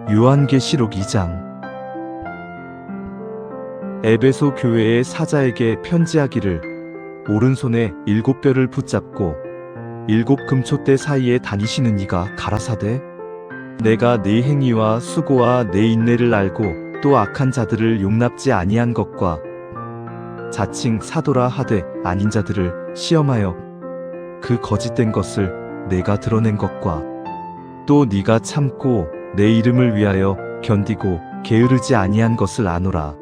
요한계시록 2장. 에베소 교회의 사자에게 편지하기를, 오른손에 7뼈를 붙잡고 7 금촛대 사이에 다니시는 이가 가라사대, 내가 네 행위와 수고와 네 인내를 알고 또 악한 자들을 용납지 아니한 것과 자칭 사도라 하되 아닌 자들을 시험하여 그 거짓된 것을 내가 드러낸 것과 또 네가 참고 내 이름을 위하여 견디고 게으르지 아니한 것을 아노라.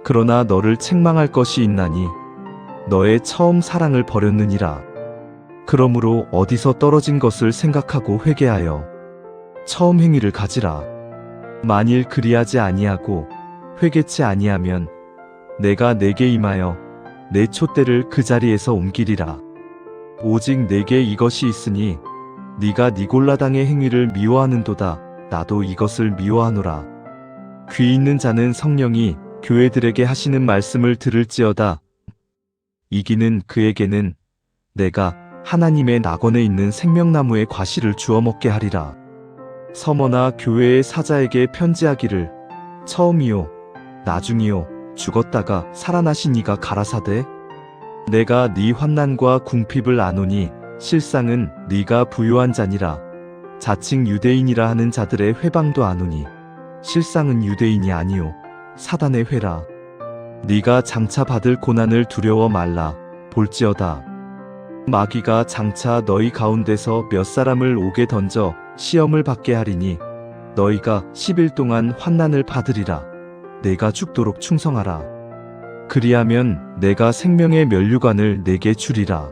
그러나 너를 책망할 것이 있나니 너의 처음 사랑을 버렸느니라. 그러므로 어디서 떨어진 것을 생각하고 회개하여 처음 행위를 가지라. 만일 그리하지 아니하고 회개치 아니하면 내가 내게 임하여 내 촛대를 그 자리에서 옮기리라. 오직 내게 이것이 있으니 네가 니골라당의 행위를 미워하는도다. 나도 이것을 미워하노라. 귀 있는 자는 성령이 교회들에게 하시는 말씀을 들을지어다. 이기는 그에게는 내가 하나님의 낙원에 있는 생명나무의 과실을 주워 먹게 하리라. 서머나 교회의 사자에게 편지하기를, 처음이요 나중이요 죽었다가 살아나신 이가 가라사대, 내가 네 환난과 궁핍을 아노니 실상은 네가 부요한 자니라. 자칭 유대인이라 하는 자들의 회방도 아노니 실상은 유대인이 아니요 사단의 회라. 네가 장차 받을 고난을 두려워 말라. 볼지어다 마귀가 장차 너희 가운데서 몇 사람을 옥에 던져 시험을 받게 하리니 너희가 10일 동안 환난을 받으리라. 내가 죽도록 충성하라. 그리하면 내가 생명의 면류관을 내게 주리라.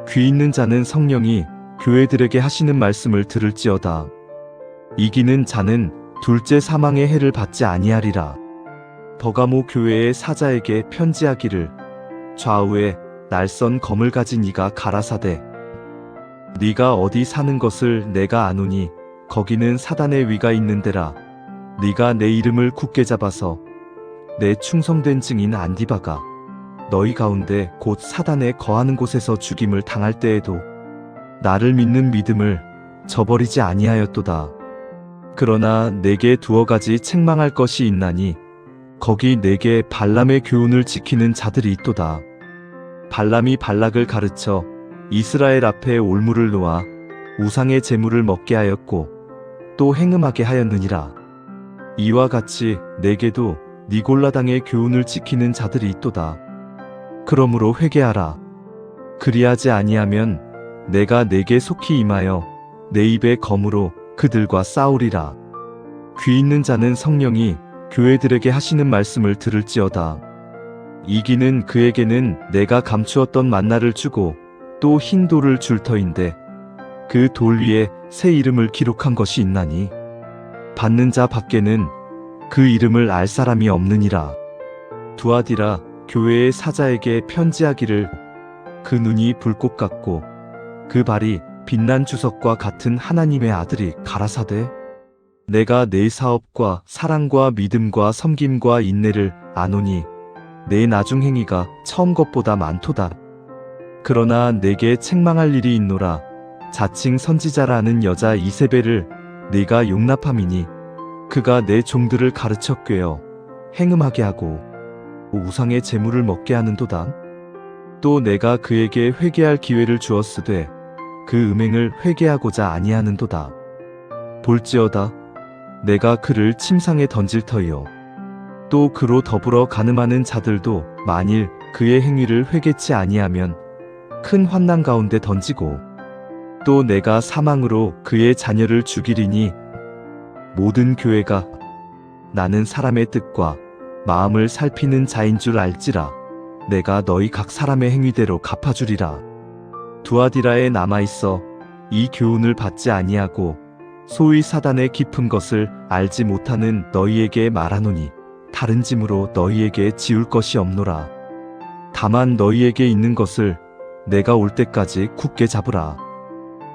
귀 있는 자는 성령이 교회들에게 하시는 말씀을 들을지어다. 이기는 자는 둘째 사망의 해를 받지 아니하리라. 버가모 교회의 사자에게 편지하기를, 좌우에 날선 검을 가진 이가 가라사대, 네가 어디 사는 것을 내가 아노니 거기는 사단의 위가 있는 데라. 네가 내 이름을 굳게 잡아서 내 충성된 증인 안디바가 너희 가운데 곧 사단에 거하는 곳에서 죽임을 당할 때에도 나를 믿는 믿음을 저버리지 아니하였도다. 그러나 내게 두어 가지 책망할 것이 있나니 거기 내게 발람의 교훈을 지키는 자들이 있도다. 발람이 발락을 가르쳐 이스라엘 앞에 올무를 놓아 우상의 제물을 먹게 하였고 또 행음하게 하였느니라. 이와 같이 내게도 니골라당의 교훈을 지키는 자들이 있도다. 그러므로 회개하라. 그리하지 아니하면 내가 내게 속히 임하여 내 입의 검으로 그들과 싸우리라. 귀 있는 자는 성령이 교회들에게 하시는 말씀을 들을지어다. 이기는 그에게는 내가 감추었던 만나를 주고 또 흰 돌을 줄 터인데 그 돌 위에 새 이름을 기록한 것이 있나니 받는 자 밖에는 그 이름을 알 사람이 없느니라. 두아디라 교회의 사자에게 편지하기를, 그 눈이 불꽃 같고 그 발이 빛난 주석과 같은 하나님의 아들이 가라사대, 내가 내 사업과 사랑과 믿음과 섬김과 인내를 아노니 내 나중 행위가 처음 것보다 많도다. 그러나 내게 책망할 일이 있노라. 자칭 선지자라는 여자 이세벨을 네가 용납함이니 그가 내 종들을 가르쳐 꿰어 행음하게 하고 우상의 제물을 먹게 하는도다. 또 내가 그에게 회개할 기회를 주었으되 그 음행을 회개하고자 아니하는도다. 볼지어다 내가 그를 침상에 던질 터이요 또 그로 더불어 간음하는 자들도 만일 그의 행위를 회개치 아니하면 큰 환난 가운데 던지고 또 내가 사망으로 그의 자녀를 죽이리니 모든 교회가 나는 사람의 뜻과 마음을 살피는 자인 줄 알지라. 내가 너희 각 사람의 행위대로 갚아주리라. 두아디라에 남아있어 이 교훈을 받지 아니하고 소위 사단의 깊은 것을 알지 못하는 너희에게 말하노니 다른 짐으로 너희에게 지울 것이 없노라. 다만 너희에게 있는 것을 내가 올 때까지 굳게 잡으라.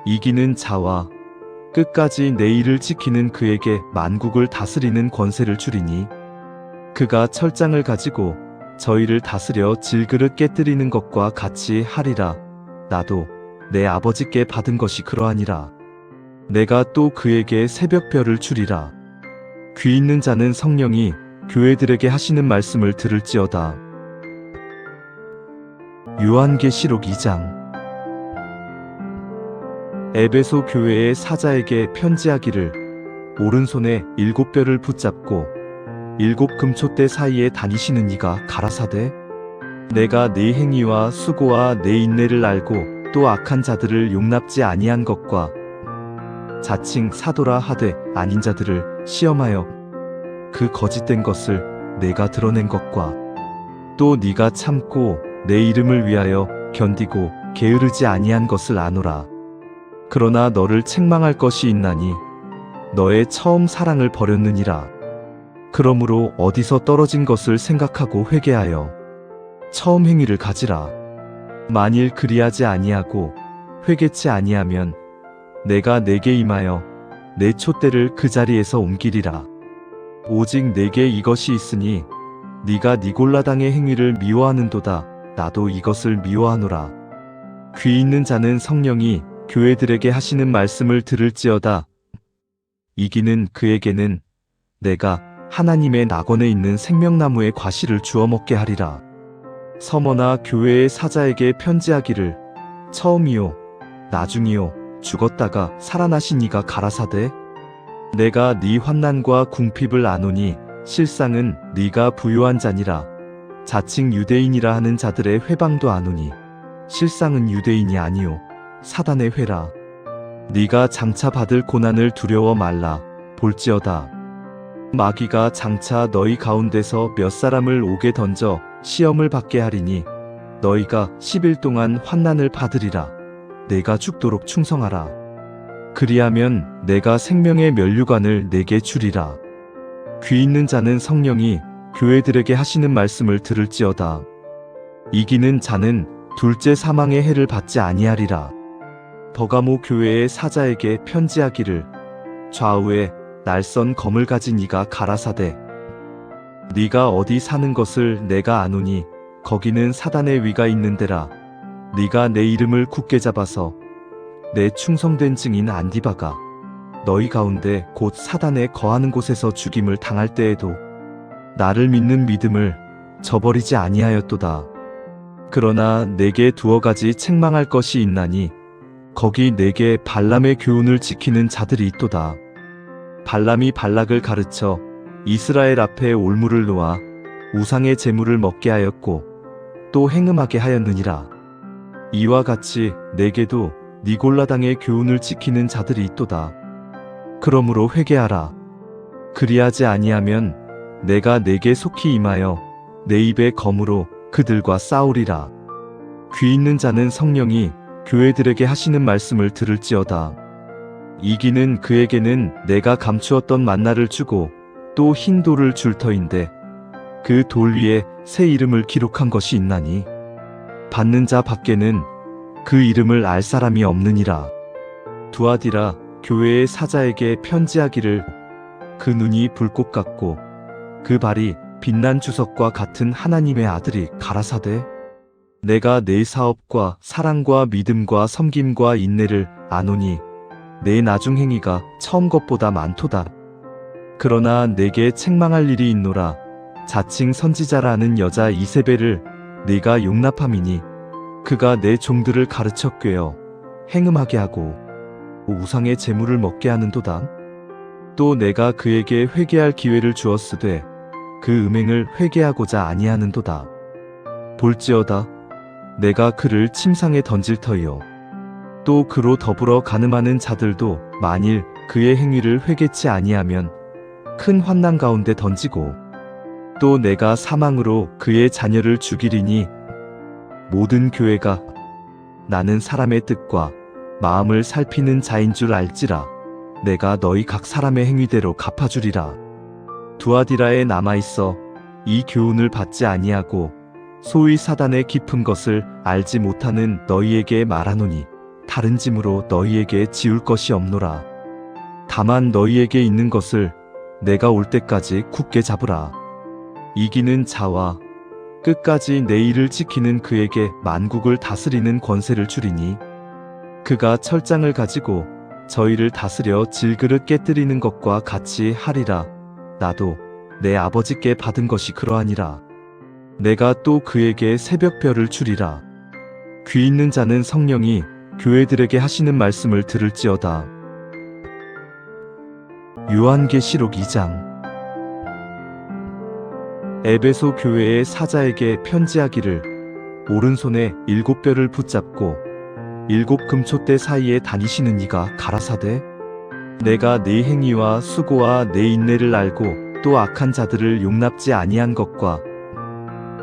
이기는 자와 끝까지 내 일을 지키는 그에게 만국을 다스리는 권세를 주리니 그가 철장을 가지고 저희를 다스려 질그릇 깨뜨리는 것과 같이 하리라. 나도 내 아버지께 받은 것이 그러하니라. 내가 또 그에게 새벽별을 주리라. 귀 있는 자는 성령이 교회들에게 하시는 말씀을 들을지어다. 요한계시록 2장. 에베소 교회의 사자에게 편지하기를 오른손에 7뼈를 붙잡고 7 금촛대 사이에 다니시는 이가 가라사대 내가 네 행위와 수고와 네 인내를 알고 또 악한 자들을 용납지 아니한 것과 자칭 사도라 하되 아닌 자들을 시험하여 그 거짓된 것을 내가 드러낸 것과 또 네가 참고 내 이름을 위하여 견디고 게으르지 아니한 것을 아노라. 그러나 너를 책망할 것이 있나니 너의 처음 사랑을 버렸느니라. 그러므로 어디서 떨어진 것을 생각하고 회개하여 처음 행위를 가지라. 만일 그리하지 아니하고 회개치 아니하면 내가 내게 임하여 내 촛대를 그 자리에서 옮기리라. 오직 내게 이것이 있으니 네가 니골라당의 행위를 미워하는도다. 나도 이것을 미워하노라. 귀 있는 자는 성령이 교회들에게 하시는 말씀을 들을지어다. 이기는 그에게는 내가 하나님의 낙원에 있는 생명나무의 과실을 주워 먹게 하리라. 서머나 교회의 사자에게 편지하기를 처음이요 나중이요 죽었다가 살아나신 이가 가라사대 내가 네 환난과 궁핍을 아노니 실상은 네가 부요한 자니라. 자칭 유대인이라 하는 자들의 회방도 아노니 실상은 유대인이 아니요 사단의 회라. 네가 장차 받을 고난을 두려워 말라. 볼지어다 마귀가 장차 너희 가운데서 몇 사람을 옥에 던져 시험을 받게 하리니 너희가 10일 동안 환난을 받으리라. 내가 죽도록 충성하라. 그리하면 내가 생명의 면류관을 내게 주리라. 귀 있는 자는 성령이 교회들에게 하시는 말씀을 들을지어다. 이기는 자는 둘째 사망의 해를 받지 아니하리라. 버가모 교회의 사자에게 편지하기를 좌우에 날선 검을 가진 이가 가라사대 네가 어디 사는 것을 내가 아노니 거기는 사단의 위가 있는 데라. 네가 내 이름을 굳게 잡아서 내 충성된 증인 안디바가 너희 가운데 곧 사단에 거하는 곳에서 죽임을 당할 때에도 나를 믿는 믿음을 저버리지 아니하였도다. 그러나 내게 두어 가지 책망할 것이 있나니 거기 내게 발람의 교훈을 지키는 자들이 있도다. 발람이 발락을 가르쳐 이스라엘 앞에 올무를 놓아 우상의 제물을 먹게 하였고 또 행음하게 하였느니라. 이와 같이 내게도 니골라당의 교훈을 지키는 자들이 있도다. 그러므로 회개하라. 그리하지 아니하면 내가 내게 속히 임하여 내 입의 검으로 그들과 싸우리라. 귀 있는 자는 성령이 교회들에게 하시는 말씀을 들을지어다. 이기는 그에게는 내가 감추었던 만나를 주고 또 흰 돌을 줄 터인데 그 돌 위에 새 이름을 기록한 것이 있나니 받는 자 밖에는 그 이름을 알 사람이 없느니라. 두아디라 교회의 사자에게 편지하기를 그 눈이 불꽃 같고 그 발이 빛난 주석과 같은 하나님의 아들이 가라사대 내가 내 사업과 사랑과 믿음과 섬김과 인내를 아노니 내 나중 행위가 처음 것보다 많도다. 그러나 내게 책망할 일이 있노라. 자칭 선지자라는 여자 이세벨을 네가 용납함이니 그가 내 종들을 가르쳐 꿰어 행음하게 하고 우상의 제물을 먹게 하는도다. 또 내가 그에게 회개할 기회를 주었으되 그 음행을 회개하고자 아니하는도다. 볼지어다 내가 그를 침상에 던질 터이요 또 그로 더불어 간음하는 자들도 만일 그의 행위를 회개치 아니하면 큰 환난 가운데 던지고 또 내가 사망으로 그의 자녀를 죽이리니 모든 교회가 나는 사람의 뜻과 마음을 살피는 자인 줄 알지라. 내가 너희 각 사람의 행위대로 갚아주리라. 두아디라에 남아있어 이 교훈을 받지 아니하고 소위 사단의 깊은 것을 알지 못하는 너희에게 말하노니 다른 짐으로 너희에게 지울 것이 없노라. 다만 너희에게 있는 것을 내가 올 때까지 굳게 잡으라. 이기는 자와 끝까지 내 일을 지키는 그에게 만국을 다스리는 권세를 주리니 그가 철장을 가지고 저희를 다스려 질그릇 깨뜨리는 것과 같이 하리라. 나도 내 아버지께 받은 것이 그러하니라. 내가 또 그에게 새벽별을 주리라. 귀 있는 자는 성령이 교회들에게 하시는 말씀을 들을지어다. 요한계시록 2장. 에베소 교회의 사자에게 편지하기를 오른손에 7뼈를 붙잡고 7 금촛대 사이에 다니시는 이가 가라사대 내가 네 행위와 수고와 네 인내를 알고 또 악한 자들을 용납지 아니한 것과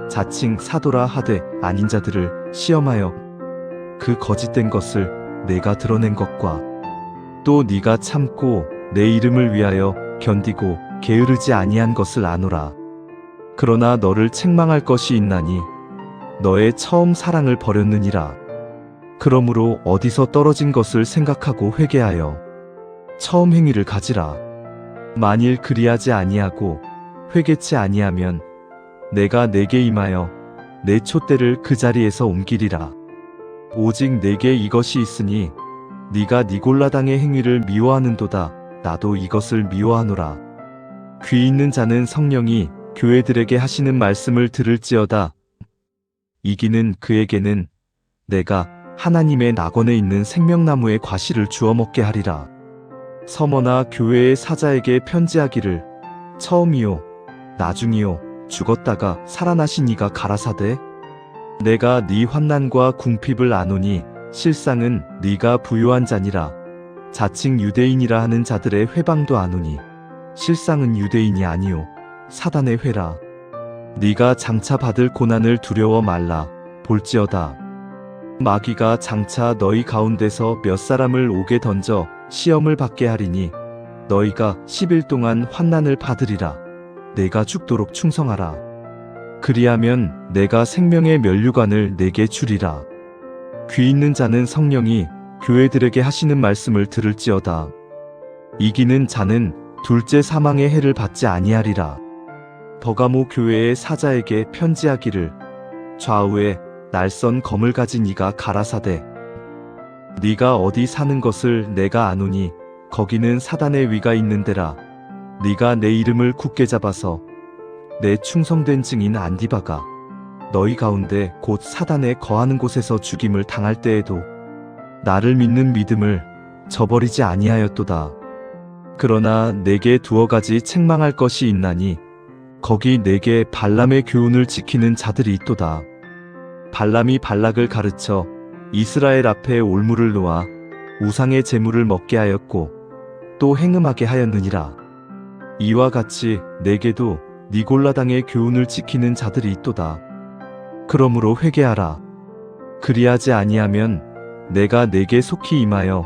자칭 사도라 하되 아닌 자들을 시험하여 그 거짓된 것을 내가 드러낸 것과 또 네가 참고 내 이름을 위하여 견디고 게으르지 아니한 것을 아노라. 그러나 너를 책망할 것이 있나니 너의 처음 사랑을 버렸느니라. 그러므로 어디서 떨어진 것을 생각하고 회개하여 처음 행위를 가지라. 만일 그리하지 아니하고 회개치 아니하면 내가 내게 임하여 내 촛대를 그 자리에서 옮기리라. 오직 내게 이것이 있으니 네가 니골라당의 행위를 미워하는도다. 나도 이것을 미워하노라. 귀 있는 자는 성령이 교회들에게 하시는 말씀을 들을지어다. 이기는 그에게는 내가 하나님의 낙원에 있는 생명나무의 과실을 주워 먹게 하리라. 서머나 교회의 사자에게 편지하기를 처음이요 나중이요 죽었다가 살아나신 이가 가라사대 내가 네 환난과 궁핍을 아노니 실상은 네가 부요한 자니라. 자칭 유대인이라 하는 자들의 회방도 아노니 실상은 유대인이 아니요 사단의 회라. 네가 장차 받을 고난을 두려워 말라. 볼지어다 마귀가 장차 너희 가운데서 몇 사람을 옥에 던져 시험을 받게 하리니 너희가 10일 동안 환난을 받으리라. 내가 죽도록 충성하라. 그리하면 내가 생명의 면류관을 내게 주리라. 귀 있는 자는 성령이 교회들에게 하시는 말씀을 들을지어다. 이기는 자는 둘째 사망의 해를 받지 아니하리라. 버가모 교회의 사자에게 편지하기를 좌우에 날선 검을 가진 이가 가라사대 네가 어디 사는 것을 내가 아노니 거기는 사단의 위가 있는 데라. 네가 내 이름을 굳게 잡아서 내 충성된 증인 안디바가 너희 가운데 곧 사단에 거하는 곳에서 죽임을 당할 때에도 나를 믿는 믿음을 저버리지 아니하였도다. 그러나 내게 두어 가지 책망할 것이 있나니 거기 내게 발람의 교훈을 지키는 자들이 있도다. 발람이 발락을 가르쳐 이스라엘 앞에 올무를 놓아 우상의 제물을 먹게 하였고 또 행음하게 하였느니라. 이와 같이 내게도 니골라당의 교훈을 지키는 자들이 있도다. 그러므로 회개하라. 그리하지 아니하면 내가 내게 속히 임하여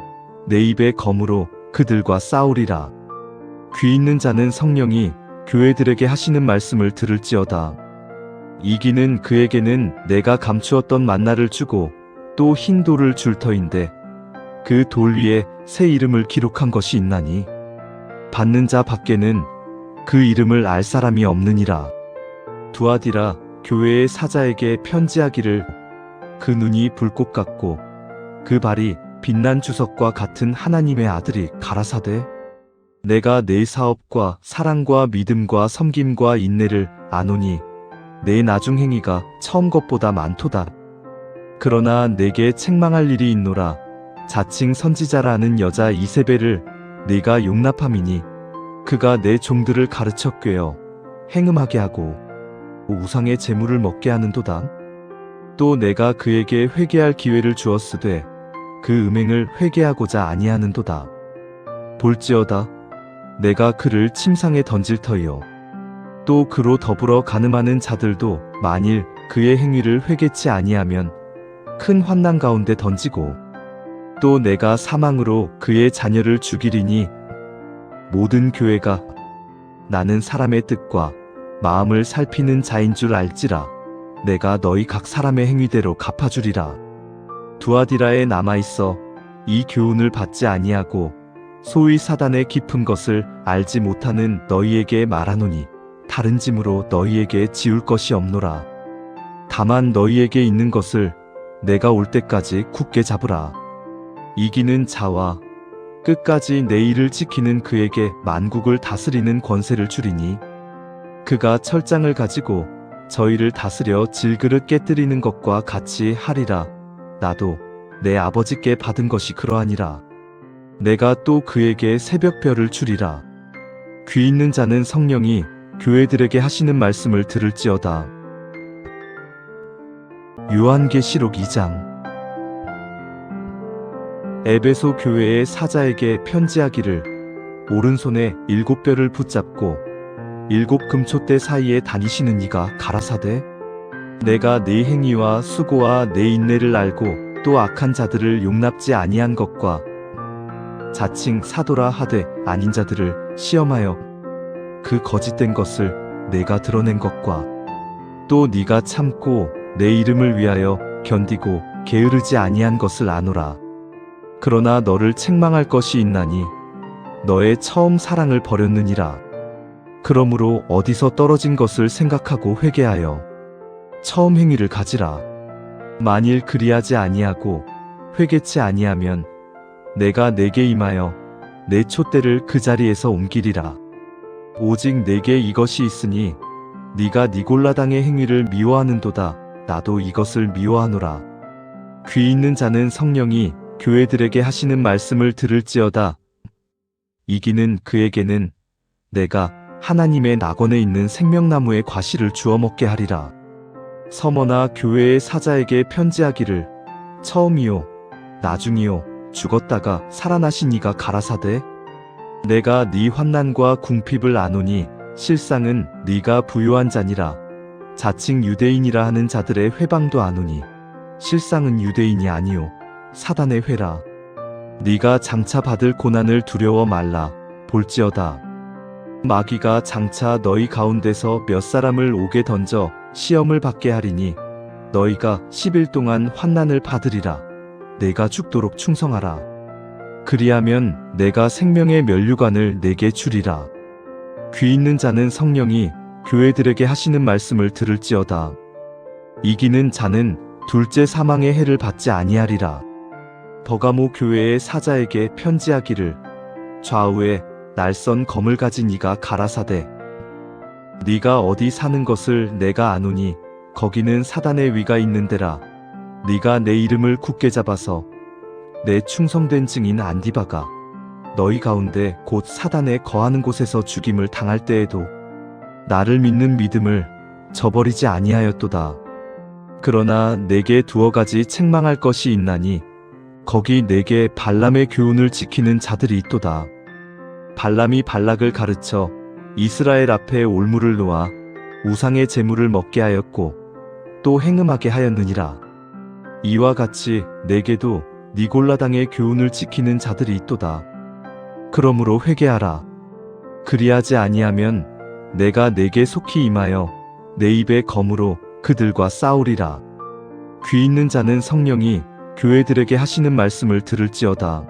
내 입의 검으로 그들과 싸우리라. 귀 있는 자는 성령이 교회들에게 하시는 말씀을 들을지어다. 이기는 그에게는 내가 감추었던 만나를 주고 또 흰 돌을 줄 터인데 그 돌 위에 새 이름을 기록한 것이 있나니 받는 자 밖에는 그 이름을 알 사람이 없느니라. 두아디라 교회의 사자에게 편지하기를 그 눈이 불꽃 같고 그 발이 빛난 주석과 같은 하나님의 아들이 가라사대 내가 내 사업과 사랑과 믿음과 섬김과 인내를 아노니 내 나중 행위가 처음 것보다 많도다. 그러나 내게 책망할 일이 있노라. 자칭 선지자라는 여자 이세벨을 네가 용납함이니 그가 내 종들을 가르쳐 꿰어 행음하게 하고 우상의 제물을 먹게 하는도다. 또 내가 그에게 회개할 기회를 주었으되 그 음행을 회개하고자 아니하는도다. 볼지어다 내가 그를 침상에 던질 터이요 또 그로 더불어 간음하는 자들도 만일 그의 행위를 회개치 아니하면 큰 환난 가운데 던지고 또 내가 사망으로 그의 자녀를 죽이리니 모든 교회가 나는 사람의 뜻과 마음을 살피는 자인 줄 알지라. 내가 너희 각 사람의 행위대로 갚아주리라. 두아디라에 남아있어 이 교훈을 받지 아니하고 소위 사단의 깊은 것을 알지 못하는 너희에게 말하노니 다른 짐으로 너희에게 지울 것이 없노라. 다만 너희에게 있는 것을 내가 올 때까지 굳게 잡으라. 이기는 자와 끝까지 내 일을 지키는 그에게 만국을 다스리는 권세를 주리니 그가 철장을 가지고 저희를 다스려 질그릇 깨뜨리는 것과 같이 하리라. 나도 내 아버지께 받은 것이 그러하니라. 내가 또 그에게 새벽별을 주리라. 귀 있는 자는 성령이 교회들에게 하시는 말씀을 들을지어다. 요한계시록 2장. 에베소 교회의 사자에게 편지하기를 오른손에 7뼈를 붙잡고 7 금초대 사이에 다니시는 이가 가라사대 내가 네 행위와 수고와 내 인내를 알고 또 악한 자들을 용납지 아니한 것과 자칭 사도라 하되 아닌 자들을 시험하여 그 거짓된 것을 내가 드러낸 것과 또 네가 참고 내 이름을 위하여 견디고 게으르지 아니한 것을 아노라. 그러나 너를 책망할 것이 있나니 너의 처음 사랑을 버렸느니라. 그러므로 어디서 떨어진 것을 생각하고 회개하여 처음 행위를 가지라. 만일 그리하지 아니하고 회개치 아니하면 내가 내게 임하여 내 촛대를 그 자리에서 옮기리라. 오직 내게 이것이 있으니 네가 니골라당의 행위를 미워하는도다. 나도 이것을 미워하노라. 귀 있는 자는 성령이 교회들에게 하시는 말씀을 들을지어다. 이기는 그에게는 내가 하나님의 낙원에 있는 생명나무의 과실을 주워 먹게 하리라. 서머나 교회의 사자에게 편지하기를 처음이요 나중이요 죽었다가 살아나신 이가 가라사대 내가 네 환난과 궁핍을 아노니 실상은 네가 부요한 자니라. 자칭 유대인이라 하는 자들의 회방도 아노니 실상은 유대인이 아니요 사단의 회라. 네가 장차 받을 고난을 두려워 말라. 볼지어다 마귀가 장차 너희 가운데서 몇 사람을 옥에 던져 시험을 받게 하리니 너희가 10일 동안 환난을 받으리라. 내가 죽도록 충성하라. 그리하면 내가 생명의 면류관을 내게 주리라. 귀 있는 자는 성령이 교회들에게 하시는 말씀을 들을지어다. 이기는 자는 둘째 사망의 해를 받지 아니하리라. 버가모 교회의 사자에게 편지하기를 좌우에 날선 검을 가진 이가 가라사대 네가 어디 사는 것을 내가 아노니 거기는 사단의 위가 있는 데라. 네가 내 이름을 굳게 잡아서 내 충성된 증인 안디바가 너희 가운데 곧 사단에 거하는 곳에서 죽임을 당할 때에도 나를 믿는 믿음을 저버리지 아니하였도다. 그러나 내게 두어 가지 책망할 것이 있나니 거기 내게 발람의 교훈을 지키는 자들이 있도다. 발람이 발락을 가르쳐 이스라엘 앞에 올무를 놓아 우상의 제물을 먹게 하였고 또 행음하게 하였느니라. 이와 같이 내게도 니골라당의 교훈을 지키는 자들이 있도다. 그러므로 회개하라. 그리하지 아니하면 내가 내게 속히 임하여 내 입의 검으로 그들과 싸우리라. 귀 있는 자는 성령이 교회들에게 하시는 말씀을 들을지어다.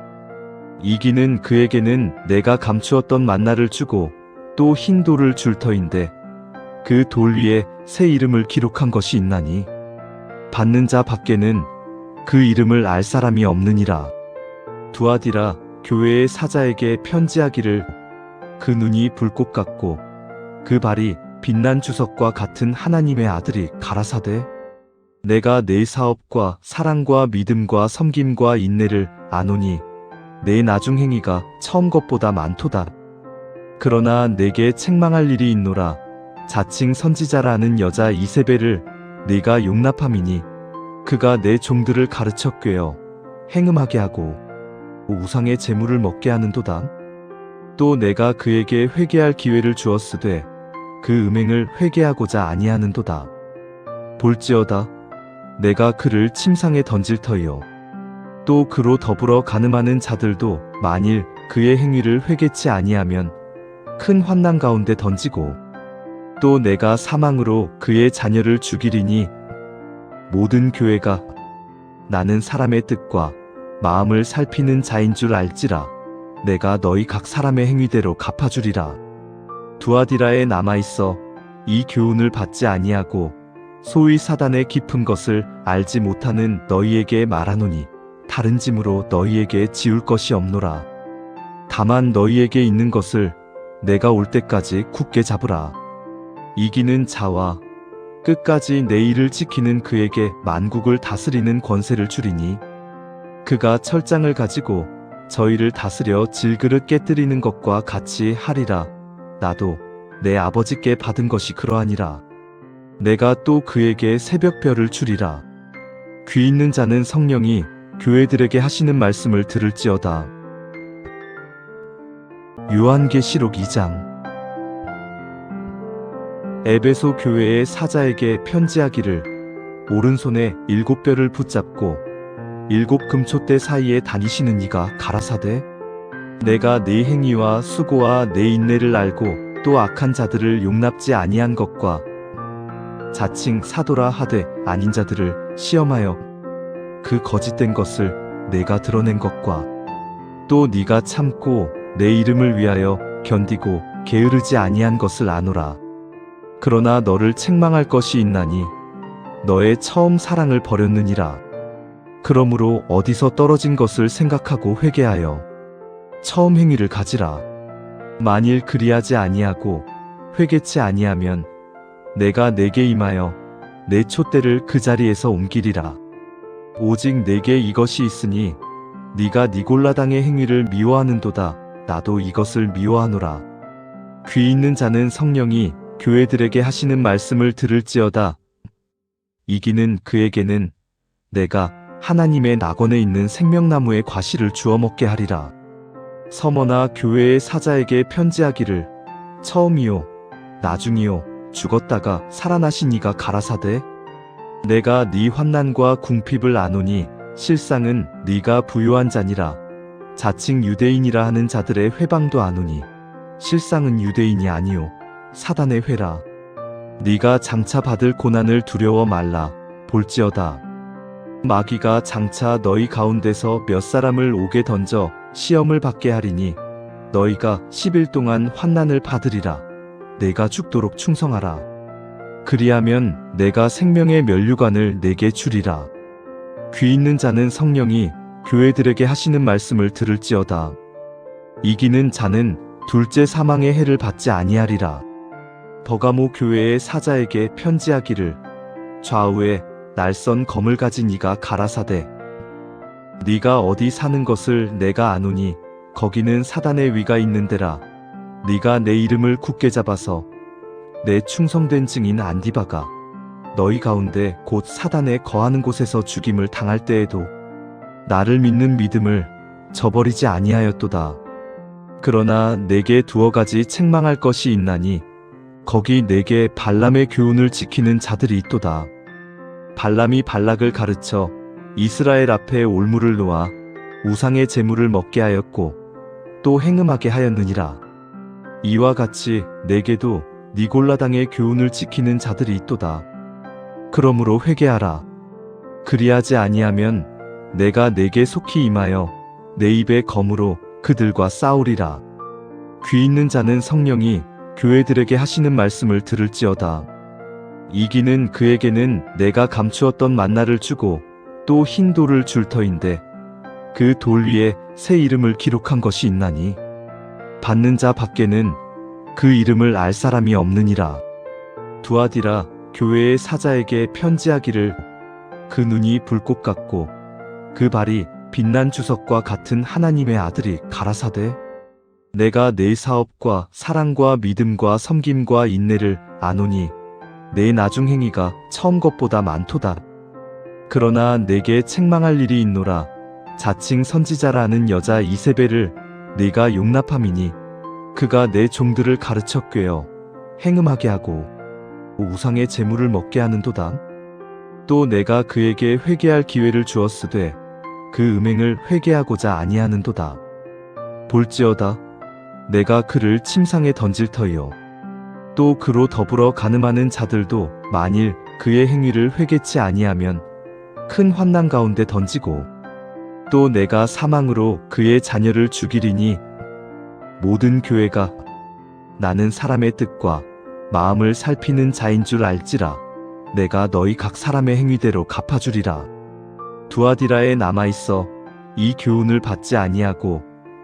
이기는 그에게는 내가 감추었던 만나를 주고 또 흰 돌을 줄 터인데 그 돌 위에 새 이름을 기록한 것이 있나니 받는 자 밖에는 그 이름을 알 사람이 없느니라. 두아디라 교회의 사자에게 편지하기를 그 눈이 불꽃 같고 그 발이 빛난 주석과 같은 하나님의 아들이 가라사대 내가 내 사업과 사랑과 믿음과 섬김과 인내를 아노니 내 나중 행위가 처음 것보다 많도다. 그러나 내게 책망할 일이 있노라. 자칭 선지자라는 여자 이세벨을 네가 용납함이니 그가 내 종들을 가르쳐 꿰어 행음하게 하고 우상의 제물을 먹게 하는도다. 또 내가 그에게 회개할 기회를 주었으되 그 음행을 회개하고자 아니하는도다. 볼지어다 내가 그를 침상에 던질 터이요 또 그로 더불어 간음하는 자들도 만일 그의 행위를 회개치 아니하면 큰 환난 가운데 던지고 또 내가 사망으로 그의 자녀를 죽이리니 모든 교회가 나는 사람의 뜻과 마음을 살피는 자인 줄 알지라. 내가 너희 각 사람의 행위대로 갚아주리라. 두아디라에 남아있어 이 교훈을 받지 아니하고 소위 사단의 깊은 것을 알지 못하는 너희에게 말하노니 다른 짐으로 너희에게 지울 것이 없노라. 다만 너희에게 있는 것을 내가 올 때까지 굳게 잡으라. 이기는 자와 끝까지 내 일을 지키는 그에게 만국을 다스리는 권세를 주리니 그가 철장을 가지고 저희를 다스려 질그릇 깨뜨리는 것과 같이 하리라. 나도 내 아버지께 받은 것이 그러하니라. 내가 또 그에게 새벽별을 주리라. 귀 있는 자는 성령이 교회들에게 하시는 말씀을 들을지어다. 요한계시록 2장. 에베소 교회의 사자에게 편지하기를 오른손에 7뼈를 붙잡고 7 금초대 사이에 다니시는 이가 가라사대 내가 네 행위와 수고와 네 인내를 알고 또 악한 자들을 용납지 아니한 것과 자칭 사도라 하되 아닌 자들을 시험하여 그 거짓된 것을 내가 드러낸 것과 또 네가 참고 내 이름을 위하여 견디고 게으르지 아니한 것을 아노라. 그러나 너를 책망할 것이 있나니 너의 처음 사랑을 버렸느니라. 그러므로 어디서 떨어진 것을 생각하고 회개하여 처음 행위를 가지라. 만일 그리하지 아니하고 회개치 아니하면 내가 내게 임하여 내 촛대를 그 자리에서 옮기리라. 오직 내게 이것이 있으니 네가 니골라당의 행위를 미워하는도다. 나도 이것을 미워하노라. 귀 있는 자는 성령이 교회들에게 하시는 말씀을 들을지어다. 이기는 그에게는 내가 하나님의 낙원에 있는 생명나무의 과실을 주워 먹게 하리라. 서머나 교회의 사자에게 편지하기를 처음이요 나중이요 죽었다가 살아나신 이가 가라사대 내가 네 환난과 궁핍을 아노니 실상은 네가 부요한 자니라. 자칭 유대인이라 하는 자들의 회방도 아노니 실상은 유대인이 아니요 사단의 회라. 네가 장차 받을 고난을 두려워 말라. 볼지어다 마귀가 장차 너희 가운데서 몇 사람을 옥에 던져 시험을 받게 하리니 너희가 10일 동안 환난을 받으리라. 내가 죽도록 충성하라. 그리하면 내가 생명의 면류관을 내게 주리라. 귀 있는 자는 성령이 교회들에게 하시는 말씀을 들을지어다. 이기는 자는 둘째 사망의 해를 받지 아니하리라. 버가모 교회의 사자에게 편지하기를 좌우에 날선 검을 가진 이가 가라사대 네가 어디 사는 것을 내가 아노니 거기는 사단의 위가 있는 데라. 네가 내 이름을 굳게 잡아서 내 충성된 증인 안디바가 너희 가운데 곧 사단에 거하는 곳에서 죽임을 당할 때에도 나를 믿는 믿음을 저버리지 아니하였도다. 그러나 내게 두어 가지 책망할 것이 있나니 거기 내게 발람의 교훈을 지키는 자들이 있도다. 발람이 발락을 가르쳐 이스라엘 앞에 올무를 놓아 우상의 제물을 먹게 하였고 또 행음하게 하였느니라. 이와 같이 내게도 니골라당의 교훈을 지키는 자들이 있도다. 그러므로 회개하라. 그리하지 아니하면 내가 내게 속히 임하여 내 입의 검으로 그들과 싸우리라. 귀 있는 자는 성령이 교회들에게 하시는 말씀을 들을지어다. 이기는 그에게는 내가 감추었던 만나를 주고 또 흰 돌을 줄 터인데 그 돌 위에 새 이름을 기록한 것이 있나니 받는 자 밖에는 그 이름을 알 사람이 없느니라. 두아디라 교회의 사자에게 편지하기를 그 눈이 불꽃 같고 그 발이 빛난 주석과 같은 하나님의 아들이 가라사대 내가 내 사업과 사랑과 믿음과 섬김과 인내를 아노니 내 나중 행위가 처음 것보다 많도다. 그러나 내게 책망할 일이 있노라. 자칭 선지자라는 여자 이세벨을 네가 용납함이니 그가 내 종들을 가르쳐 꿰어 행음하게 하고 우상의 제물을 먹게 하는도다. 또 내가 그에게 회개할 기회를 주었으되 그 음행을 회개하고자 아니하는도다. 볼지어다 내가 그를 침상에 던질 터이요 또 그로 더불어 간음하는 자들도 만일 그의 행위를 회개치 아니하면 큰 환난 가운데 던지고 또 내가 사망으로 그의 자녀를 죽이리니 모든 교회가 나는 사람의 뜻과 마음을 살피는 자인 줄 알지라. 내가 너희 각 사람의 행위대로 갚아주리라. 두아디라에 남아있어 이 교훈을 받지 아니하고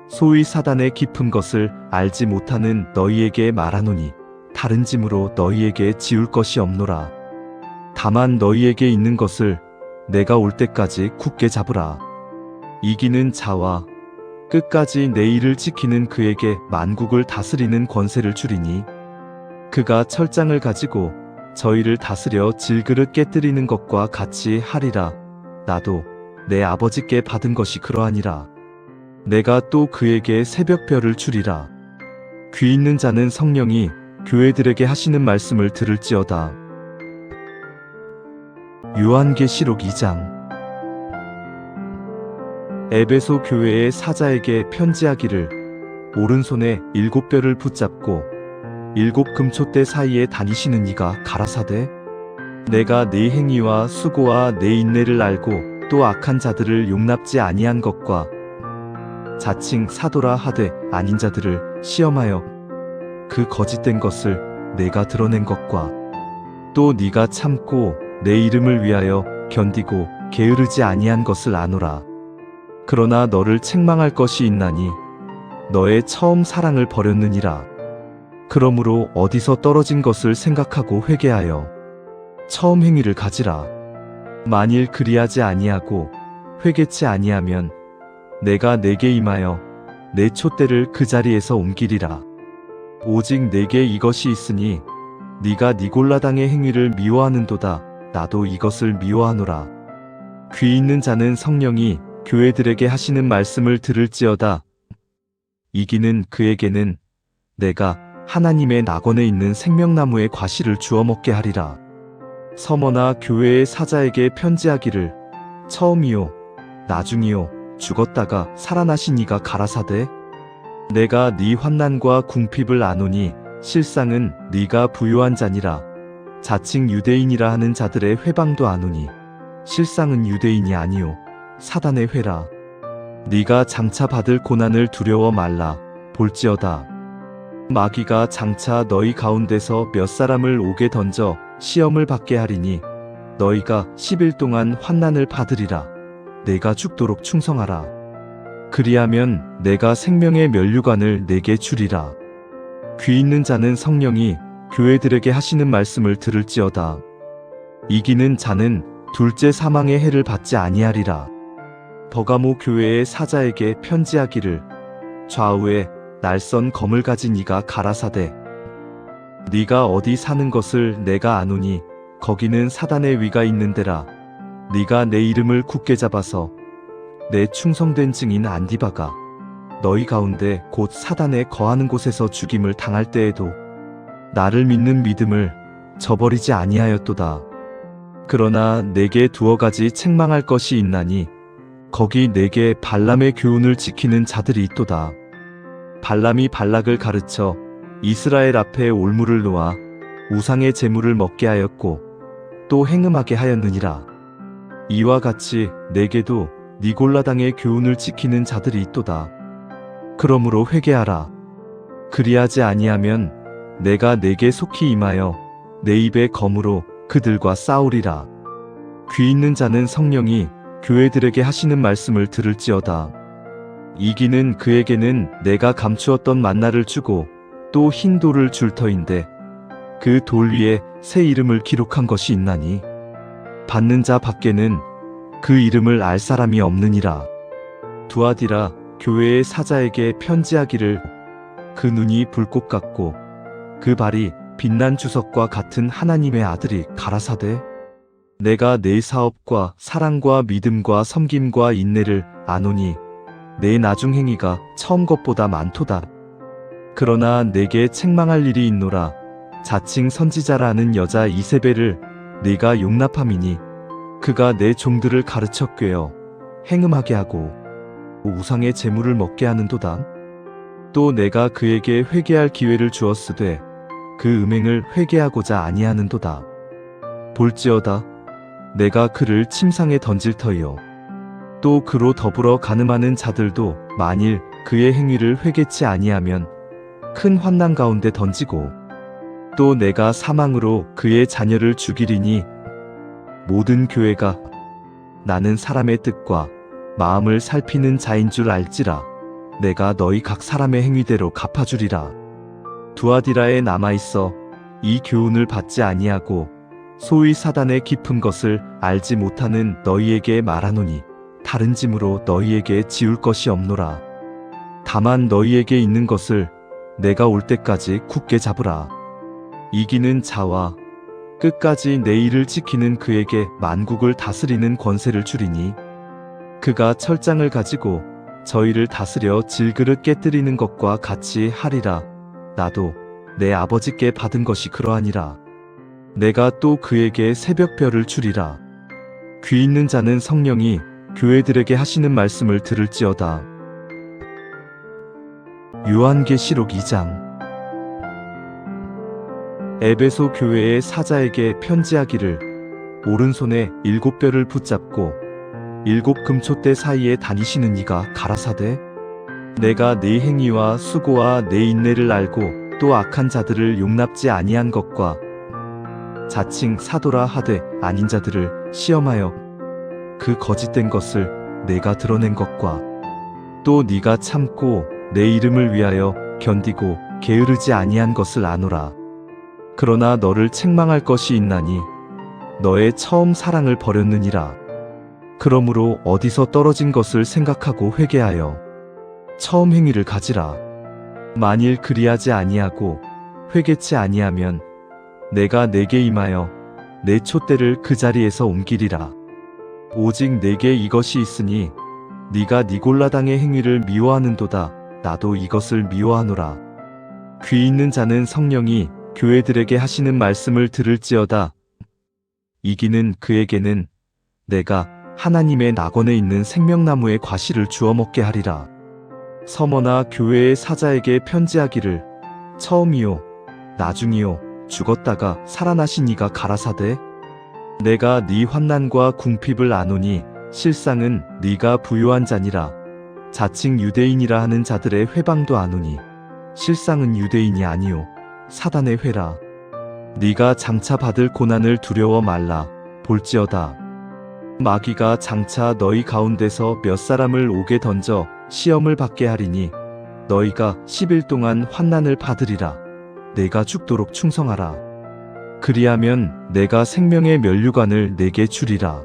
소위 사단의 깊은 것을 알지 못하는 너희에게 말하노니 다른 짐으로 너희에게 지울 것이 없노라. 다만 너희에게 있는 것을 내가 올 때까지 굳게 잡으라. 이기는 자와 끝까지 내 일을 지키는 그에게 만국을 다스리는 권세를 주리니 그가 철장을 가지고 저희를 다스려 질그릇 깨뜨리는 것과 같이 하리라. 나도 내 아버지께 받은 것이 그러하니라. 내가 또 그에게 새벽별을 주리라. 귀 있는 자는 성령이 교회들에게 하시는 말씀을 들을지어다. 요한계시록 2장. 에베소 교회의 사자에게 편지하기를 오른손에 7뼈를 붙잡고 7 금초대 사이에 다니시는 이가 가라사대 내가 네 행위와 수고와 네 인내를 알고 또 악한 자들을 용납지 아니한 것과 자칭 사도라 하되 아닌 자들을 시험하여 그 거짓된 것을 내가 드러낸 것과 또 네가 참고 내 이름을 위하여 견디고 게으르지 아니한 것을 아노라. 그러나 너를 책망할 것이 있나니 너의 처음 사랑을 버렸느니라. 그러므로 어디서 떨어진 것을 생각하고 회개하여 처음 행위를 가지라. 만일 그리하지 아니하고 회개치 아니하면 내가 내게 임하여 내 촛대를 그 자리에서 옮기리라. 오직 내게 이것이 있으니 네가 니골라당의 행위를 미워하는도다. 나도 이것을 미워하노라. 귀 있는 자는 성령이 교회들에게 하시는 말씀을 들을지어다. 이기는 그에게는 내가 하나님의 낙원에 있는 생명나무의 과실을 주워 먹게 하리라. 서머나 교회의 사자에게 편지하기를 처음이요 나중이요 죽었다가 살아나신 이가 가라사대 내가 네 환난과 궁핍을 아노니 실상은 네가 부요한 자니라. 자칭 유대인이라 하는 자들의 회방도 아노니 실상은 유대인이 아니요 사단의 회라. 네가 장차 받을 고난을 두려워 말라. 볼지어다 마귀가 장차 너희 가운데서 몇 사람을 옥에 던져 시험을 받게 하리니 너희가 10일 동안 환난을 받으리라. 내가 죽도록 충성하라. 그리하면 내가 생명의 면류관을 내게 주리라. 귀 있는 자는 성령이 교회들에게 하시는 말씀을 들을지어다. 이기는 자는 둘째 사망의 해를 받지 아니하리라. 버가모 교회의 사자에게 편지하기를 좌우에 날선 검을 가진 이가 가라사대 네가 어디 사는 것을 내가 아노니 거기는 사단의 위가 있는 데라. 네가 내 이름을 굳게 잡아서 내 충성된 증인 안디바가 너희 가운데 곧 사단에 거하는 곳에서 죽임을 당할 때에도 나를 믿는 믿음을 저버리지 아니하였도다. 그러나 내게 두어 가지 책망할 것이 있나니 거기 내게 발람의 교훈을 지키는 자들이 있도다. 발람이 발락을 가르쳐 이스라엘 앞에 올무를 놓아 우상의 제물을 먹게 하였고 또 행음하게 하였느니라. 이와 같이 내게도 니골라당의 교훈을 지키는 자들이 있도다. 그러므로 회개하라. 그리하지 아니하면 내가 내게 속히 임하여 내 입의 검으로 그들과 싸우리라. 귀 있는 자는 성령이 교회들에게 하시는 말씀을 들을지어다. 이기는 그에게는 내가 감추었던 만나를 주고 또 흰 돌을 줄 터인데 그 돌 위에 새 이름을 기록한 것이 있나니 받는 자 밖에는 그 이름을 알 사람이 없느니라. 두아디라 교회의 사자에게 편지하기를 그 눈이 불꽃 같고 그 발이 빛난 주석과 같은 하나님의 아들이 가라사대 내가 내 사업과 사랑과 믿음과 섬김과 인내를 아노니 내 나중 행위가 처음 것보다 많도다. 그러나 내게 책망할 일이 있노라. 자칭 선지자라는 여자 이세벨을 네가 용납함이니 그가 내 종들을 가르쳐 꿰어 행음하게 하고 우상의 제물을 먹게 하는도다. 또 내가 그에게 회개할 기회를 주었으되 그 음행을 회개하고자 아니하는도다. 볼지어다 내가 그를 침상에 던질 터이요 또 그로 더불어 간음하는 자들도 만일 그의 행위를 회개치 아니하면 큰 환난 가운데 던지고 또 내가 사망으로 그의 자녀를 죽이리니 모든 교회가 나는 사람의 뜻과 마음을 살피는 자인 줄 알지라. 내가 너희 각 사람의 행위대로 갚아주리라. 두아디라에 남아있어 이 교훈을 받지 아니하고 소위 사단의 깊은 것을 알지 못하는 너희에게 말하노니 다른 짐으로 너희에게 지울 것이 없노라. 다만 너희에게 있는 것을 내가 올 때까지 굳게 잡으라. 이기는 자와 끝까지 내 일을 지키는 그에게 만국을 다스리는 권세를 주리니 그가 철장을 가지고 저희를 다스려 질그릇 깨뜨리는 것과 같이 하리라. 나도 내 아버지께 받은 것이 그러하니라. 내가 또 그에게 새벽별을 주리라. 귀 있는 자는 성령이 교회들에게 하시는 말씀을 들을지어다. 요한계시록 2장. 에베소 교회의 사자에게 편지하기를 오른손에 7뼈를 붙잡고 7 금초대 사이에 다니시는 이가 가라사대 내가 네 행위와 수고와 네 인내를 알고 또 악한 자들을 용납지 아니한 것과 자칭 사도라 하되 아닌 자들을 시험하여 그 거짓된 것을 내가 드러낸 것과 또 네가 참고 내 이름을 위하여 견디고 게으르지 아니한 것을 아노라. 그러나 너를 책망할 것이 있나니 너의 처음 사랑을 버렸느니라. 그러므로 어디서 떨어진 것을 생각하고 회개하여 처음 행위를 가지라. 만일 그리하지 아니하고 회개치 아니하면 내가 내게 임하여 내 촛대를 그 자리에서 옮기리라. 오직 내게 이것이 있으니 네가 니골라당의 행위를 미워하는도다. 나도 이것을 미워하노라. 귀 있는 자는 성령이 교회들에게 하시는 말씀을 들을지어다. 이기는 그에게는 내가 하나님의 낙원에 있는 생명나무의 과실을 주워 먹게 하리라. 서머나 교회의 사자에게 편지하기를 처음이요 나중이요 죽었다가 살아나신 이가 가라사대 내가 네 환난과 궁핍을 아노니 실상은 네가 부요한 자니라. 자칭 유대인이라 하는 자들의 회방도 아노니 실상은 유대인이 아니요 사단의 회라. 네가 장차 받을 고난을 두려워 말라. 볼지어다 마귀가 장차 너희 가운데서 몇 사람을 옥에 던져 시험을 받게 하리니 너희가 10일 동안 환난을 받으리라. 내가 죽도록 충성하라. 그리하면 내가 생명의 면류관을 내게 주리라.